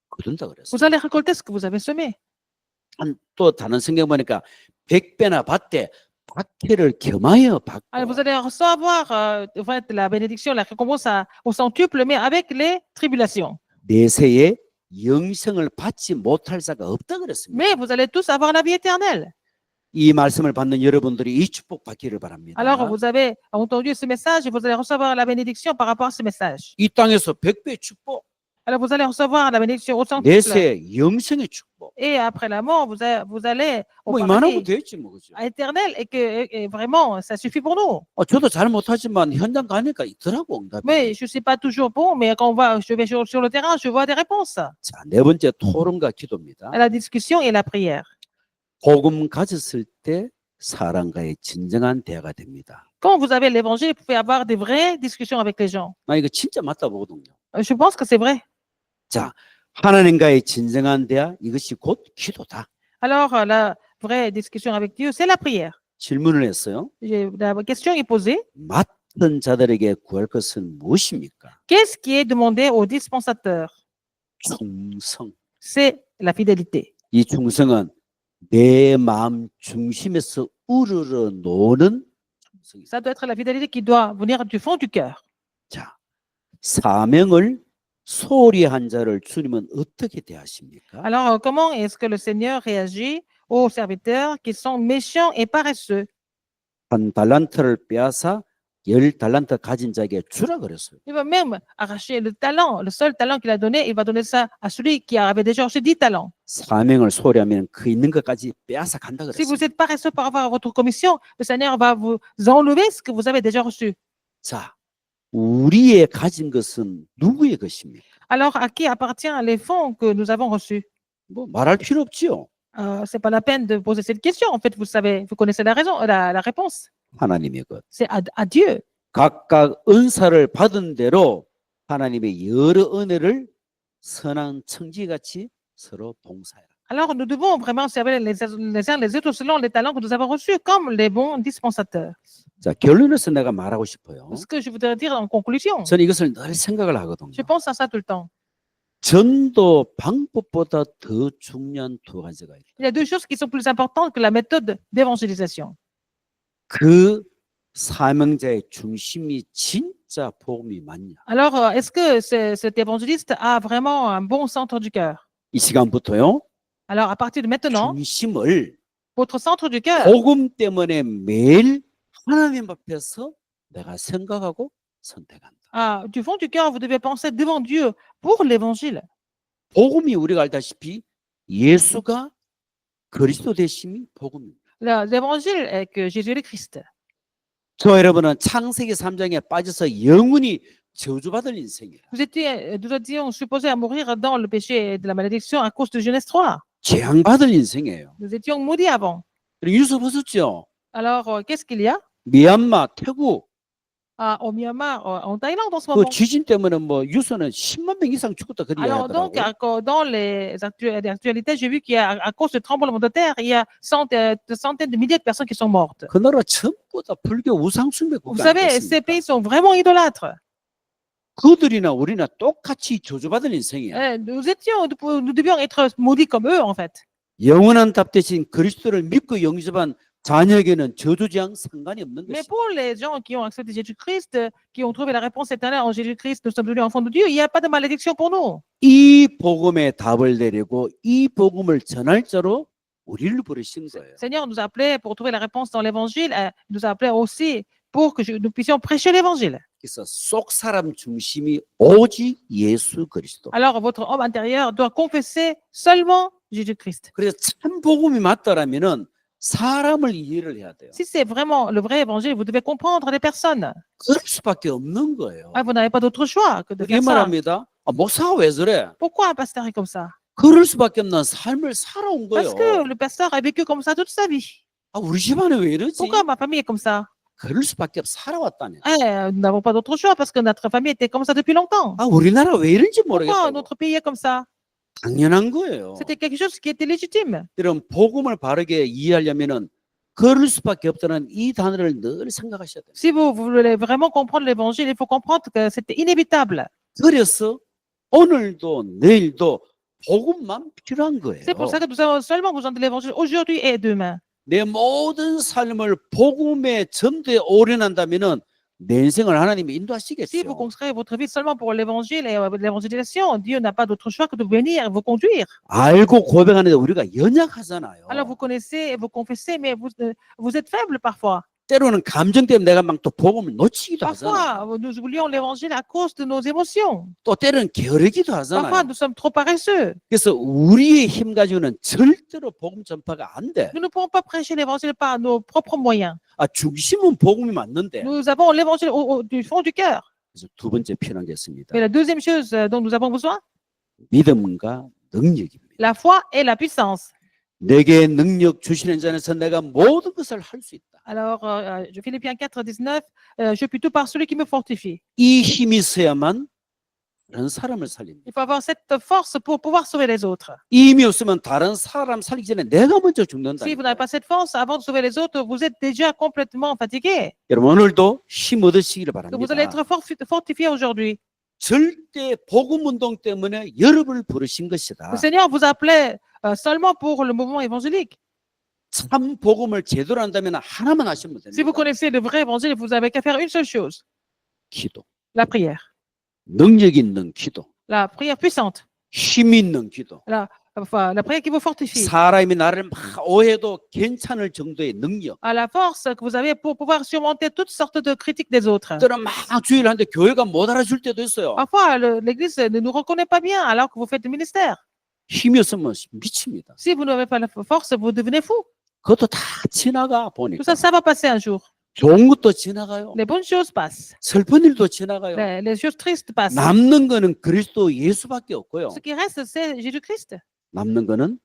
거둔다 그랬어. Vous allez récolter ce que vous avez semé. 또 다른 성경 보니까 100배나 받되 박해를 겸하여 받고 Alors, vous allez recevoir en fait, la bénédiction, la récompense au centuple, mais avec les tribulations. 내세에 영생을 받지 못할 자가 없다 그랬습니다. Mais vous allez tous avoir la vie éternelle. 이 말씀을 받는 여러분들이 이 축복 받기를 바랍니다. Alors, vous avez entendu ce message et vous allez recevoir la bénédiction par rapport à ce message. 이 땅에서 100배 축복, Alors, vous allez recevoir la bénédiction au centuple. 내세 영생의 축복. Et après la mort, vous allez au 뭐 이만하고 paradis 되었지 뭐 그죠? éternel et vraiment, ça suffit pour nous. 저도 잘 못하지만 현장 가니까 있더라고 응답이. Mais je ne suis pas toujours bon, mais quand je vais sur le terrain, je vois des réponses. 자, 네 번째 토론과 기도입니다. La discussion et la prière. 복음 가졌을 때 사람과의 진정한 대화가 됩니다. Quand vous avez l'évangile, vous pouvez avoir des vraies discussions avec les gens. 나 이거 진짜 맞다 보거든요. Je pense que c'est vrai. 자, 하나님과의 진정한 대화 이것이 곧 기도다. Alors, la vraie discussion avec Dieu, c'est la prière. 질문을 했어요. La question est posée. 맡은 자들에게 구할 것은 무엇입니까? Qu'est-ce qui est demandé aux dispensateurs? 충성. C'est la fidélité. 이 충성은 내 마음 중심에서 우러러 노는 본성이다. Ça doit être la fidélité qui doit venir du fond du cœur. 자, 사명을 소홀히 한 자를 주님은 어떻게 대하십니까? Alors, comment est-ce que le Seigneur réagit aux serviteurs qui sont méchants et paresseux? 한 달란트를 빼앗아 10달란트 가진 자에게 주라 그랬어요. Il va même arracher le talent, le seul talent qu'il a donné, il va donner ça à celui qui avait déjà reçu 10 talents. 사명을 소홀히 하면 그 있는 것까지 빼앗아 간다 Si vous 그랬어요. êtes paresseux par rapport à votre commission, le Seigneur va vous enlever ce que vous avez déjà reçu. 자, 우리의 가진 것은 누구의 것입니까? Alors, à qui appartient les fonds que nous avons reçus? 뭐 말할 필요 없지요. C'est pas la peine de poser cette question. En fait, vous savez, vous connaissez la raison, la réponse. 하나님의 것. C'est à Dieu. 각각 은사를 받은 대로 하나님의 여러 은혜를 선한 청지같이 서로 봉사해라. Alors, nous devons vraiment servir les uns les autres selon les talents que nous avons reçus, comme les bons dispensateurs. 자, 결론에서 내가 말하고 싶어요. Ce que je voudrais dire en conclusion, 저는 이것을 늘 생각을 하거든요. je pense à ça tout le temps. 전도 방법보다 더 중요한 두 가지가 있다. Il y a deux choses qui sont plus importantes que la méthode d'évangélisation. 그 사명자의 중심이 진짜 복음이 맞냐? Alors, est-ce que cet évangéliste a vraiment un bon centre du cœur? 이 시간부터요. Alors, à partir de maintenant, 중심을 votre centre du cœur, 복음 때문에 매일 하나님 앞에서 내가 생각하고 선택한다. du fond du cœur, vous devez penser devant Dieu pour l'évangile. 복음이 우리가 알다시피 예수가 그리스도 되심이 복음입니다. L'évangile est que Jésus est le Christ. 저 여러분은 창세기 3장에 빠져서 영원히 저주받을 인생이에요. Nous étions supposés à mourir dans le péché et de la malédiction à cause de Genèse 3. 재앙받을 인생이에요. Nous étions maudits avant. 그리고 뉴스 보셨죠? Alors, qu'est-ce qu'il y a 미얀마, 태국 au Myanmar, en Thaïlande en ce 그 moment? 지진 때문에 뭐 뉴스는 10만 명 이상 죽었다 그리 Alors, donc, 하더라고요. dans les actualités, j'ai vu qu'il y a, à cause du tremblement de terre, il y a centaines de milliers de personnes qui sont mortes. 그 나라 전부 다 불교 우상숭배 Vous 국가 savez, ces 아니겠습니까? pays sont vraiment idolâtres. 그들이나 우리나 똑같이 저주받을 인생이야. Nous devions être maudits comme eux, en fait. 영원한 답 대신 그리스도를 믿고 영접한 자녀에게는 저주지랑 상관이 없는 Mais 것이다. pour les gens qui ont accepté Jésus-Christ, qui ont trouvé la réponse éternelle en Jésus-Christ, nous sommes devenus enfants de Dieu, il n'y a pas de malédiction pour nous. 이 복음에 답을 내리고 이 복음을 전할 자로 우리를 부르신 Le 거예요. Seigneur nous a appelés pour trouver la réponse dans l'évangile, nous a appelés aussi pour que nous puissions prêcher l'évangile. 그래서 속 사람 중심이 오직 예수 그리스도. Alors, votre homme intérieur doit confesser seulement Jésus-Christ. 그래서 참 복음이 맞다라면은 사람을 이해를 해야 돼요. Si c'est vraiment le vrai évangile, vous devez comprendre les personnes. 그럴 수밖에 없는 거예요. Vous n'avez pas d'autre choix que de 그게 faire ça. 말합니다. 목사가 왜 저래? Pourquoi un pasteur est comme ça? 그럴 수밖에 없는 삶을 살아온 Parce 거예요. que le pasteur a vécu comme ça toute sa vie. 우리 집안에 왜 이러지? Pourquoi ma famille est comme ça? 그럴 수밖에 살아왔다네. Nous n'avons pas d'autre choix parce que notre famille était comme ça depuis longtemps. 우리나라 왜 이런지 Pourquoi 모르겠다고. notre pays est comme ça? 당연한 거예요. C'était quelque chose qui était légitime. 여러분 복음을 바르게 이해하려면은 그럴 수밖에 없다는 이 단어를 늘 생각하셔야 돼요. Si vous voulez vraiment comprendre l'évangile, il faut comprendre que c'était inévitable. 그래서 오늘도 내일도 복음만 필요한 거예요. C'est pour ça que nous avons seulement besoin de l'évangile aujourd'hui et demain. 내 모든 삶을 복음의 전도에 올인한다면은 내 인생을 하나님이 Si vous 인도하시겠죠. consacrez votre vie seulement pour l'évangile et l'évangélisation, Dieu n'a pas d'autre choix que de venir vous conduire. 알고 고백하는데 우리가 연약하잖아요. Alors vous connaissez et vous confessez, mais vous êtes faible parfois. 때로는 감정 때문에 내가 막 또 복음을 놓치기도 하잖아요. Parfois, nous oublions l'évangile à cause de nos émotions. 또 때로는 게으르기도 Parfois, 하잖아요. nous sommes trop paresseux. 그래서 우리의 힘 가지고는 절대로 복음 전파가 안 돼. Nous ne pouvons pas prêcher l'évangile par nos propres moyens. 중심은 복음이 맞는데. Nous avons l'évangile du fond du cœur. 그래서 두 번째 필요한 게 있습니다. Mais la deuxième chose dont nous avons besoin, 믿음과 능력입니다. la foi et la puissance. 내게 능력 주시는 자에서 내가 모든 것을 할 수 있다. Alors, Philippiens 4, 19, je puis tout par celui qui me fortifie. 이 힘이 있어야만 다른 사람을 살립니다. Il faut avoir cette force pour pouvoir sauver les autres. 이 힘이 없으면 다른 사람 살리기 전에 내가 먼저 죽는다. Si vous n'avez pas cette force, avant de sauver les autres, vous êtes déjà complètement fatigué. 여러분 오늘도 힘 얻으시기를 Que vous allez 바랍니다. être fortifié aujourd'hui. 절대 복음 운동 때문에 여러분을 부르신 것이다. Le Seigneur vous appelait seulement pour le mouvement évangélique. 참 복음을 제대로 한다면 하나만 하시면 Si vous 됩니다. connaissez le vrai évangile, vous n'avez qu'à faire une seule chose, 기도. la prière. 능력 있는 기도. La prière puissante. 힘 있는 기도. La prière qui vous fortifie. 사람이 나를 막 오해도 괜찮을 정도의 능력. À la force que vous avez pour pouvoir surmonter toutes sortes de critiques des autres. 때는 막 주의를 하는데 교회가 못 알아줄 때도 있어요. Parfois, l'Église ne nous reconnaît pas bien alors que vous faites le ministère. 힘이 없으면 미칩니다. Si vous n'avez pas la force, vous devenez fou. 그것도 다 지나가 Tout 보니까. ça, ça va passer un jour. 좋은 것도 지나가요. Les bonnes choses passent. 슬픈 일도 지나가요. Les choses tristes passent. 남는 거는 그리스도 예수밖에 없고요. Ce qui reste, c'est Jésus-Christ. 남는 거는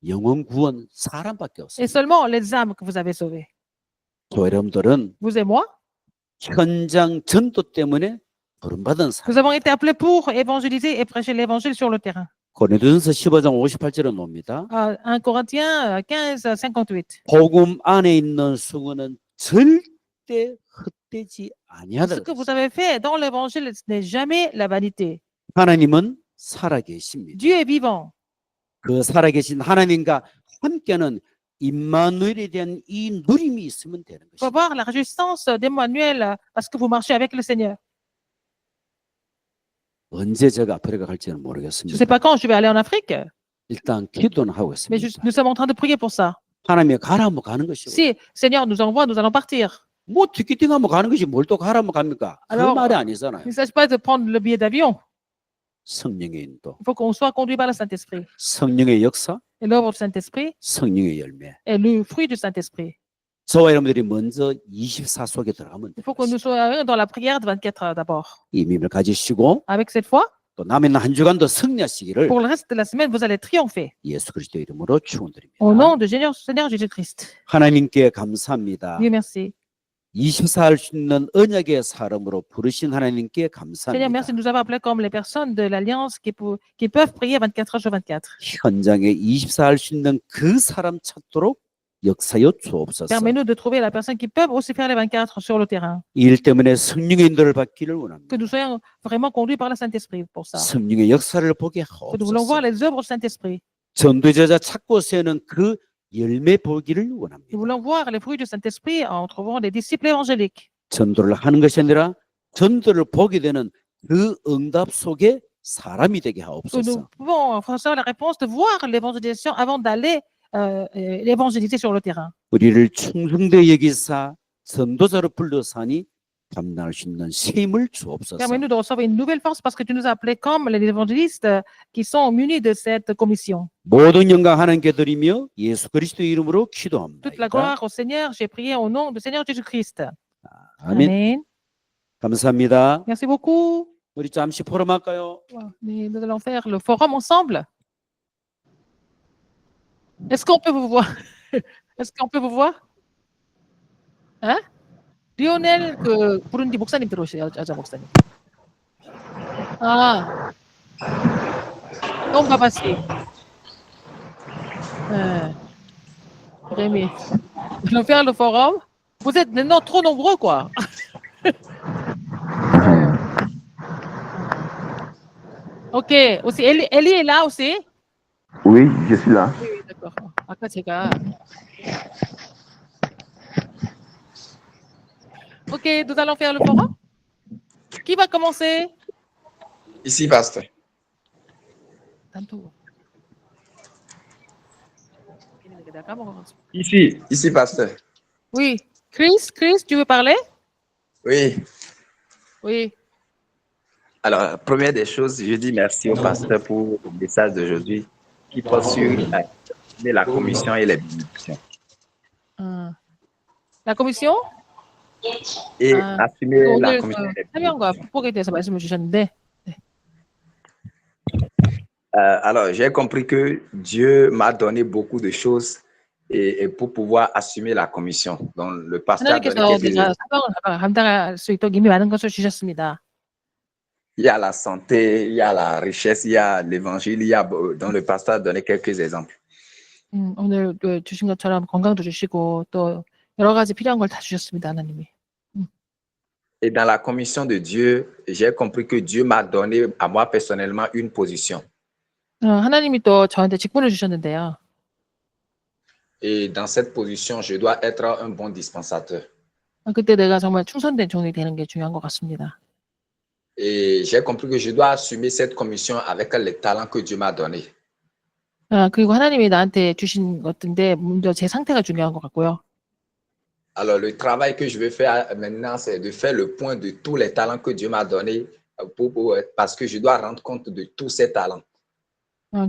영혼 구원 사람밖에 Et 없습니다. seulement les âmes que vous avez sauvées. 저 여러분들은 Vous et moi, 현장 전도 때문에 부름받은 사람. nous avons été appelés pour évangéliser et prêcher l'évangile sur le terrain. 고린도전서 15장 58절에 놉니다. 1 Corinthiens 15, 58. 복음 안에 있는 수고는 절대 헛되지 Ce 아니하더라. que vous avez fait dans l'évangile ce n'est jamais la vanité. 하나님은 살아계십니다. Dieu est vivant. 그 살아계신 하나님과 함께는 임마누엘에 대한 이 누림이 있으면 되는 Il faut 것입니다. avoir la réjouissance d'Emmanuel parce que vous marchez avec le Seigneur. 언제 제가 아프리카 갈지는 Je ne sais 모르겠습니다. pas quand je vais aller en Afrique, 일단 기도는 하고 mais 있습니다. nous sommes en train de prier pour ça. 하나님이 가라면 가는 것이고 Si Seigneur nous envoie, nous allons partir. 뭐 티켓팅하면 가는 것이 뭘 또 가라면 갑니까? 그 Alors, 말이 아니잖아요. Il ne s'agit pas de prendre le billet d'avion. 성령의 인도, Il faut qu'on soit conduit par le Saint-Esprit. 성령의 역사, Et l'œuvre du Saint-Esprit 성령의 열매. est le fruit du Saint-Esprit. 저와 여러분들이 먼저 24 속에 들어가면 Il faut que nous soyons dans la prière de 24 heures d'abord. 이 믿음을 가지시고 Avec cette foi, 또 남은 한 주간도 승리하시기를 pour le reste de la semaine, vous allez triompher. 예수 그리스도 이름으로 축원드립니다. Au nom de Seigneur Jésus-Christ. 하나님께 감사합니다. Dieu merci. 24할 수 있는 언약의 사람으로 부르신 하나님께 Seigneur, 감사합니다. merci de nous avoir appelés comme les personnes de l'Alliance qui peuvent prier 24 heures sur 24. 현장에 24할 수 있는 그 사람 찾도록 역사여 주옵소서. Permets-nous de trouver la personne qui peut aussi faire les 24 sur le terrain. 이 일 때문에 성령의 인도를 받기를 원합니다. Que nous soyons vraiment conduits par le Saint-Esprit pour ça. 성령의 역사를 보게 Que nous voulons voir 하옵소서. les œuvres du Saint-Esprit. 전도제자 찾고 세우는 그 열매 보기를 Nous 원합니다. voulons voir les fruits du Saint-Esprit en trouvant des disciples évangéliques. 전도를 하는 것이 아니라 전도를 보게 되는 그 응답 속에 사람이 되게 Que nous 하옵소서. pouvons recevoir la réponse de voir l'évangélisation avant d'aller évangéliser sur le terrain. 우리를 충성되게 여기사 전도자로 불러사니 감당할 수 있는 힘을 주옵소서. Permets-nous de recevoir une nouvelle force parce que tu nous as appelés comme les évangélistes qui sont munis de cette commission. 모든 영광 하나님께 드리며 예수 그리스도 이름으로 Toute la 기도합니다. gloire au Seigneur, j'ai prié au nom du Seigneur Jésus-Christ. 아멘. Amen. 감사합니다. Merci beaucoup. 우리 잠시 포럼할까요? Mais nous allons faire le forum ensemble. Est-ce qu'on peut vous voir? Est-ce qu'on peut vous voir? Hein? 리오넬 그 부룬디 목사님 들어오세요. 여자 목사님. 아. 너무 바빴지. Rémi. Nous allons faire le forum. Vous êtes maintenant trop nombreux, quoi. Ok. Aussi, Ellie est là aussi? Oui, je suis là. Oui, d'accord. 아까 제가. Ok, nous allons faire le forum. Qui va commencer? Ici, pasteur. Tantôt. Ici, pasteur. Oui. Chris, tu veux parler? Oui. Oui. Alors, première des choses, je dis merci au pasteur pour le message d'aujourd'hui qui porte sur la commission et les bénédictions. La commission? Et 아, assumer la 오늘 commission et les 사명과 bénédictions. 축복에 대해서 말씀을 주셨는데 Alors, j'ai compris que Dieu m'a donné beaucoup de choses et pour pouvoir assumer la commission. Donc, le pasteur a donné 하나님께서 quelques 내가 exemples. 사명을 감당할 수 있도록 이미 많은 것을 주셨습니다. Il y a la santé, il y a la richesse, il y a l'évangile, il y a, dont le pasteur a donné quelques exemples. 오늘 주신 것처럼 건강도 주시고 또 여러 가지 필요한 걸 다 주셨습니다, 하나님이. Et dans la commission de Dieu, j'ai compris que Dieu m'a donné à moi personnellement une position. 하나님이 또 저한테 직분을 주셨는데요. Et dans cette position, je dois être un bon dispensateur. 그때 내가 정말 충성된 종이 되는 게 중요한 것 같습니다. Et j'ai compris que je dois assumer cette commission avec les talents que Dieu m'a donnés. 그리고 하나님이 나한테 주신 것인데 먼저 제 상태가 중요한 것 같고요. Alors, le travail que je vais faire maintenant, c'est de faire le point de tous les talents que Dieu m'a donnés parce que je dois rendre compte de tous ces talents.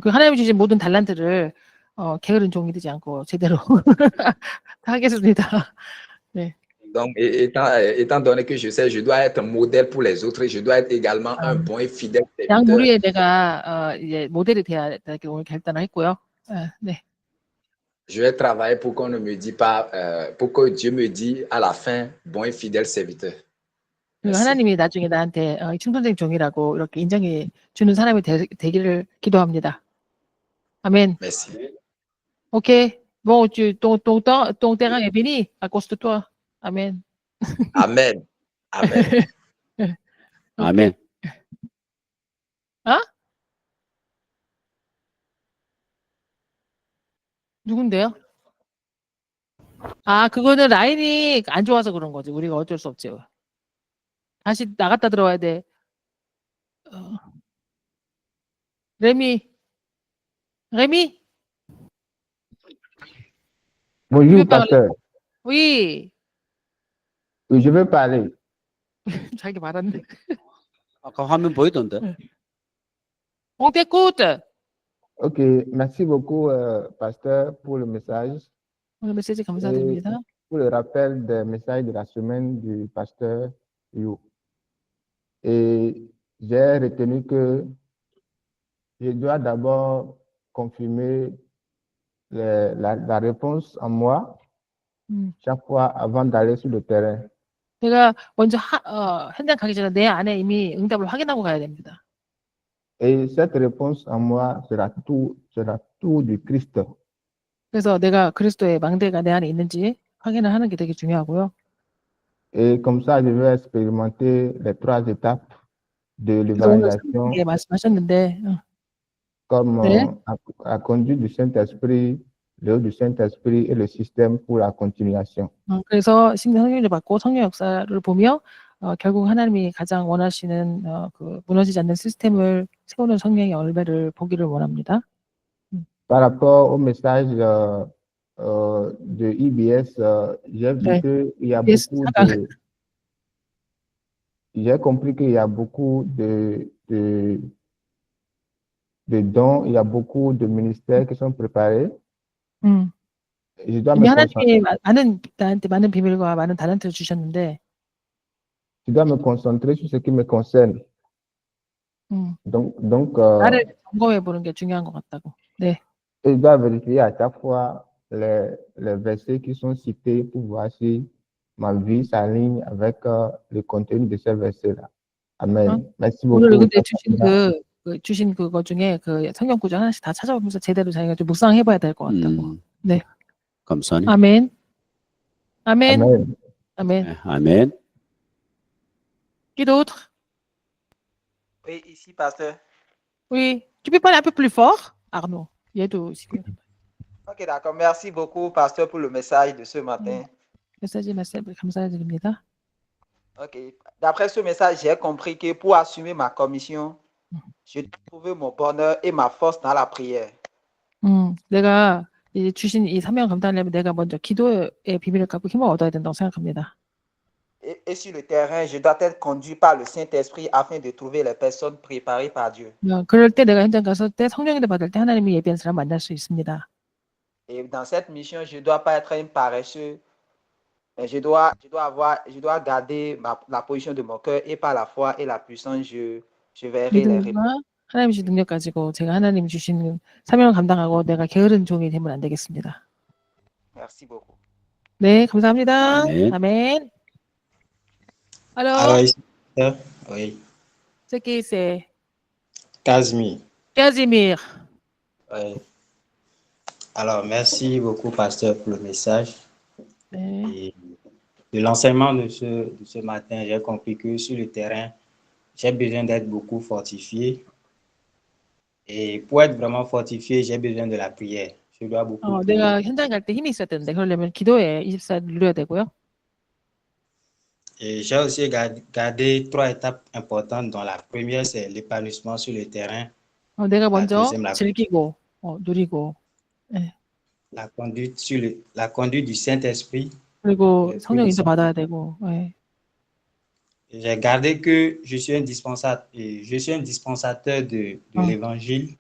그 하나님이 주신 모든 달란트를 게으른 종이 되지 않고 제대로 하겠습니다. 네. Donc, étant donné que je sais, je dois être modèle pour les autres et je dois être également un bon et fidèle 양 serviteur. 무리에 내가 이제 모델이 돼야 되게 오늘 결단을 했고요. 네. Je vais travailler pour qu'on ne me dise pas, pour que Dieu me dise à la fin, bon et fidèle serviteur. 그리고 하나님이 나중에 나한테 충성된 종이라고 이렇게 인정해 주는 사람이 되기를 기도합니다. 아멘. Merci. Ok. Bon, ton terrain est fini à cause de toi. Amen. Amen. Amen. 아멘. 누군데요? 그거는 라인이 안 좋아서 그런 거지. 우리가 어쩔 수 없지. 다시 나갔다 들어와야 돼. 레미. Bonjour, pasteur. Oui. Oui, je veux parler. 자기 말았네. 아까 화면 보이던데. On t'écoute. Ok, merci beaucoup, pasteur, pour le message. 오늘 메시지 감사드립니다. Pour le rappel des messages de la semaine du pasteur Yu. Et j'ai retenu que je dois d'abord confirmer la réponse en moi chaque fois avant d'aller sur le terrain. 제가 먼저 현장 가기 전에 내 안에 이미 응답을 확인하고 가야 됩니다. Et cette réponse en moi sera tout du Christ. 그래서 내가 그리스도의 망대가 내 안에 있는지 확인을 하는 게 되게 중요하고요. Et comme ça, je vais expérimenter les 3 étapes de 그래서 오늘 l'évangélisation 성경에 말씀하셨는데 comme 네. la conduite du Saint-Esprit, l'œuvre du Saint-Esprit et le système pour la continuation. 그래서 성령을 받고 성령 역사를 보며 결국 하나님이 가장 원하시는 그 무너지지 않는 시스템을 세우는 성령의 열매를 보기를 원합니다. Par rapport au message de IBS, j'ai vu 네. qu'il y a IBS beaucoup 사강. j'ai compris qu'il y a beaucoup de dons, il y a beaucoup de ministères qui sont préparés. Je dois me 하나님이 나한테 많은 비밀과 많은 달란트를 주셨는데 je dois me concentrer sur ce qui me concerne. Donc 나를 점검해 보는 게 중요한 것 같다고. 네. je dois vérifier à chaque fois les versets qui sont cités pour voir si ma vie s'aligne avec le contenu de ces versets-là. Amen. Merci beaucoup. 오늘 근데 주신 그거 중에 그 성경 구절 하나씩 다 찾아보면서 제대로 자기가 좀 묵상해봐야 될 것 같다고. 네. 감사합니다. 아멘. 아멘. Amen. 아멘. 네, 아멘. Qui d'autre? Oui, ici, pasteur. Oui. Tu peux parler un peu plus fort, Arnaud? 얘도 지금 Ok, d'accord. Merci beaucoup, pasteur, pour le message de ce matin. 메시지 말씀 감사드립니다. Ok. D'après ce message, j'ai compris que pour assumer ma commission, je dois trouver mon bonheur et ma force dans la prière. 내가 이제 주신 이 사명 감당하려면 내가 먼저 기도의 비밀을 갖고 힘을 얻어야 된다고 생각합니다. Et sur le terrain, je dois être conduit par le Saint-Esprit afin de trouver les personnes préparées par Dieu. 그럴 때 내가 현장 갔을 때 성령을 받을 때 하나님이 예비한 사람 만날 수 있습니다. Et dans cette mission, je ne dois pas être un paresseux. Mais je dois garder la position de mon cœur et par la foi et la puissance, je verrai les réponses. 믿음과 하나님 주신 능력 가지고 제가 하나님 주신 사명을 감당하고 내가 게으른 종이 되면 안 되겠습니다. Merci beaucoup. 네, 감사합니다. 아멘. 아멘. Alors, Alors, ici, oui, ce qui c'est Casimir. Casimir. Oui. Alors, merci beaucoup, pasteur, pour le message. 네. Et de l'enseignement de ce matin, j'ai compris que sur le terrain, j'ai besoin d'être beaucoup fortifié. Et pour être vraiment fortifié, j'ai besoin de la prière. je dois beaucoup prier. 내가 현장 갈 때 힘이 있어야 되는데 그러려면 기도에 24 누려야 되고요. Et j'ai aussi gardé 3 étapes importantes, dont la première, c'est l'épanouissement sur le terrain, 내가 먼저 deuxième, la- 즐기고 누리고 la conduite du Saint-Esprit. 그리고 네, 성령 인도 그래서- 받아야 되고 예. Et j'ai gardé que je suis un dispensateur de Ah. l'évangile.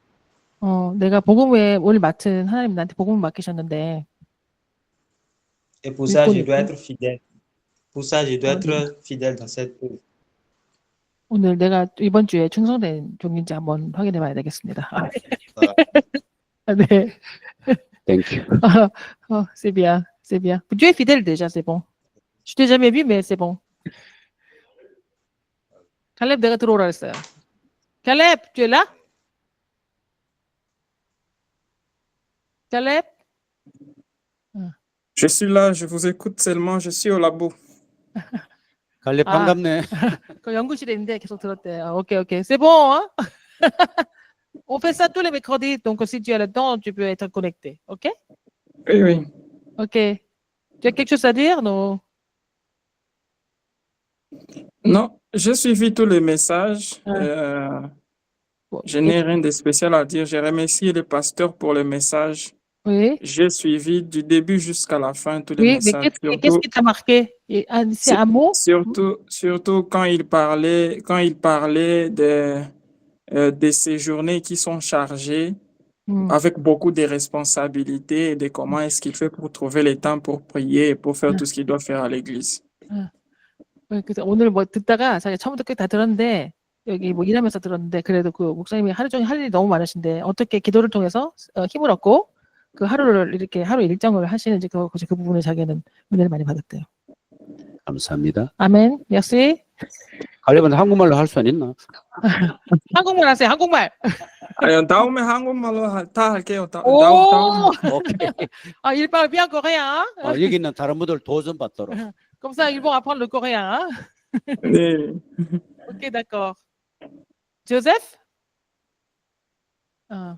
내가 복음에 올 맡은 하나님 나한테 복음을 맡기셨는데 Et pour ça, je dois 믿고 être fidèle. Pour ça, je dois Ah, être fidèle dans cette œuvre. 오늘 내가 이번 주에 충성된 종인지 한번 확인해 봐야 되겠습니다. 네. 땡큐. C'est bien, c'est bien. Tu es fidèle déjà, c'est bon. Je t'ai jamais vu, mais c'est bon. 칼렙 내가 들어오라 했어요. 칼렙, tu es là? 칼렙? Je suis là, je vous écoute seulement, je suis au labo. 갈렙 아. 반갑네. 그 연구실에 있는데 계속 들었대. 오케이, 오케이. C'est bon, hein? On fait ça tous les mercredis, donc si tu as le temps, tu peux être connecté. OK? Oui, oui. OK. Tu as quelque chose à dire? Non? Non, j'ai suivi tous les messages. Bon, Je n'ai rien de spécial à dire. J'ai remercié les pasteurs pour les messages. Oui. J'ai suivi du début jusqu'à la fin tous les Oui, mais messages. qu'est-ce qui t'a marqué? C'est un mot? Surtout quand il parlait de ces journées qui sont chargées avec beaucoup de responsabilités et de comment est-ce qu'il fait pour trouver le temps pour prier et pour faire tout ce qu'il doit faire à l'église. 그래서 오늘 뭐 듣다가 사실 처음부터 끝 다 들었는데 여기 뭐 일하면서 들었는데 그래도 그 목사님이 하루 종일 할 일이 너무 많으신데 어떻게 기도를 통해서 힘을 얻고 그 하루를 이렇게 하루 일정을 하시는지 그 부분을 자기는 은혜를 많이 받았대요. 감사합니다. 아멘. 역시 갈렙은 한국말로 할 수는 있나? 한국말 하세요. 한국말. 다음에 한국말로 다 할게요. 오. 오케이. il parle bien coréen. 여기 있는 다른 분들 도전 받도록. Comme ça, ils vont apprendre le coréen. 네. Ok, d'accord. Joseph?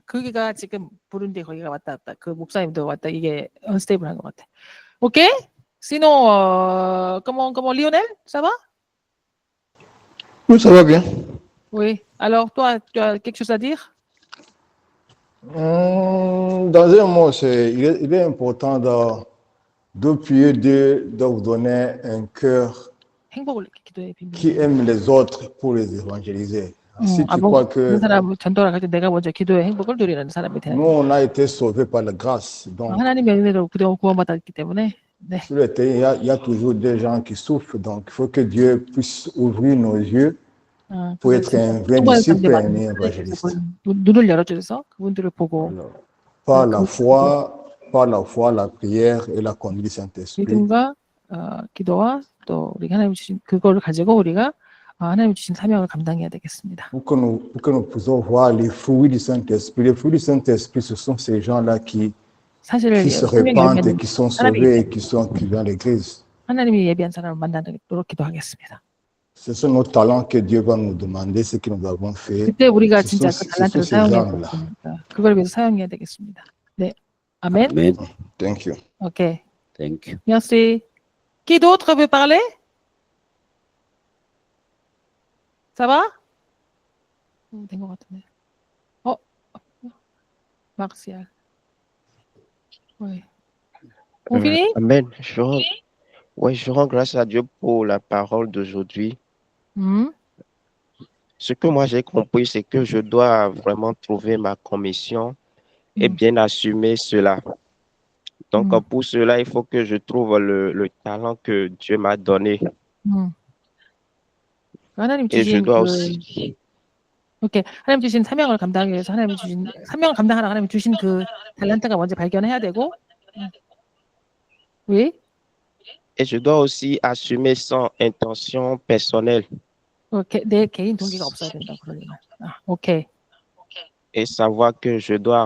거기가 지금 부룬디 거기가 왔다 갔다. 그 목사님도 왔다. 이게 언스테이블한 것 같아. Ok? Sinon, comment Lionel? Ça va? Oui, ça va bien. Oui. Alors, toi, tu as quelque chose à dire? Dans un mot, il est important de prier Dieu, de vous donner un cœur 행복을 기도해 빈. qui aime les autres pour les évangéliser. Si tu crois que 사람 전도를 할 때 내가 먼저 기도해 행복을 누리는 사람이 되는. nous, on a été sauvés par la grâce. Donc, 하나님의 은혜로 구원받았기 때문에. 네. sur le terrain, il y a toujours des gens qui souffrent. Donc, il faut que Dieu puisse ouvrir nos yeux pour être un vrai disciple et un évangéliste. 눈을 열어주셔서 그분들을 보고 Alors, par la foi, la prière et la conduite du Saint-Esprit. 믿음과 기도와 또 우리 하나님 주신 그거를 가지고 우리가 하나님 주신 사명을 감당해야 되겠습니다. Pour que nous puissions voir les fruits du Saint-Esprit. Les fruits du Saint-Esprit, ce sont ces gens-là qui 사실 se repentent et qui sont sauvés et qui viennent à l'église. 하나님이 예비한 사람을 만나도록 기도하겠습니다. Ce sont nos talents que Dieu va nous demander, ce que nous avons fait. 그때 우리가 Ce 진짜 sont- 그 ce sont 달란트를 ces 사용해야 gens-là. 되겠습니다. 그걸 위해서 사용해야 되겠습니다. 네, 아멘. 아멘. Thank you. Ok, 땡큐. merci. Qui d'autre veut parler? Ça va? 된 것 같은데. Martial. Oui. On finit? Amen. Je rends grâce à Dieu pour la parole d'aujourd'hui. Ce que moi j'ai compris, c'est que je dois vraiment trouver ma commission et bien assumer cela. Donc, pour cela, il faut que je trouve le talent que Dieu m'a donné. 하나님 Et je 주신 dois aussi, 오케이. 하나님 주신 사명을 감당하기 위해서 사명을 감당하라 하나님 주신 그 달란트가 먼저 발견해야 되고. Oui. et je dois aussi assumer sans intention personnelle 내 개인 동기가 없어야 된다 그러려면. 오케이. et savoir que je dois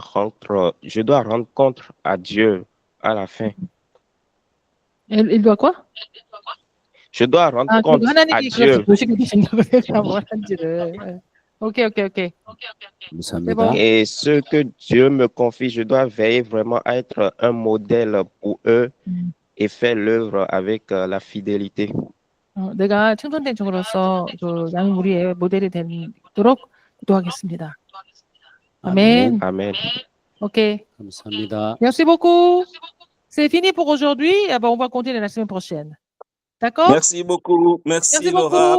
rendre compte à Dieu à la fin. Il doit quoi? Je dois rendre 그리고 compte à 하나님이 그래서 Dieu. 보시게 되신다고 내가 뭘 한지를. Ok. 감사합니다. bon. Et ce que Dieu me confie, je dois veiller vraiment à être un modèle pour eux et faire l'œuvre avec la fidélité. 내가 충전된 종으로서 그 양무리의 모델이 되도록 기도하겠습니다. Amen. Amen. Ok. 감사합니다. Merci beaucoup. C'est fini pour aujourd'hui. On va continuer la semaine prochaine. D'accord? Merci beaucoup. Merci, Merci Laura. beaucoup.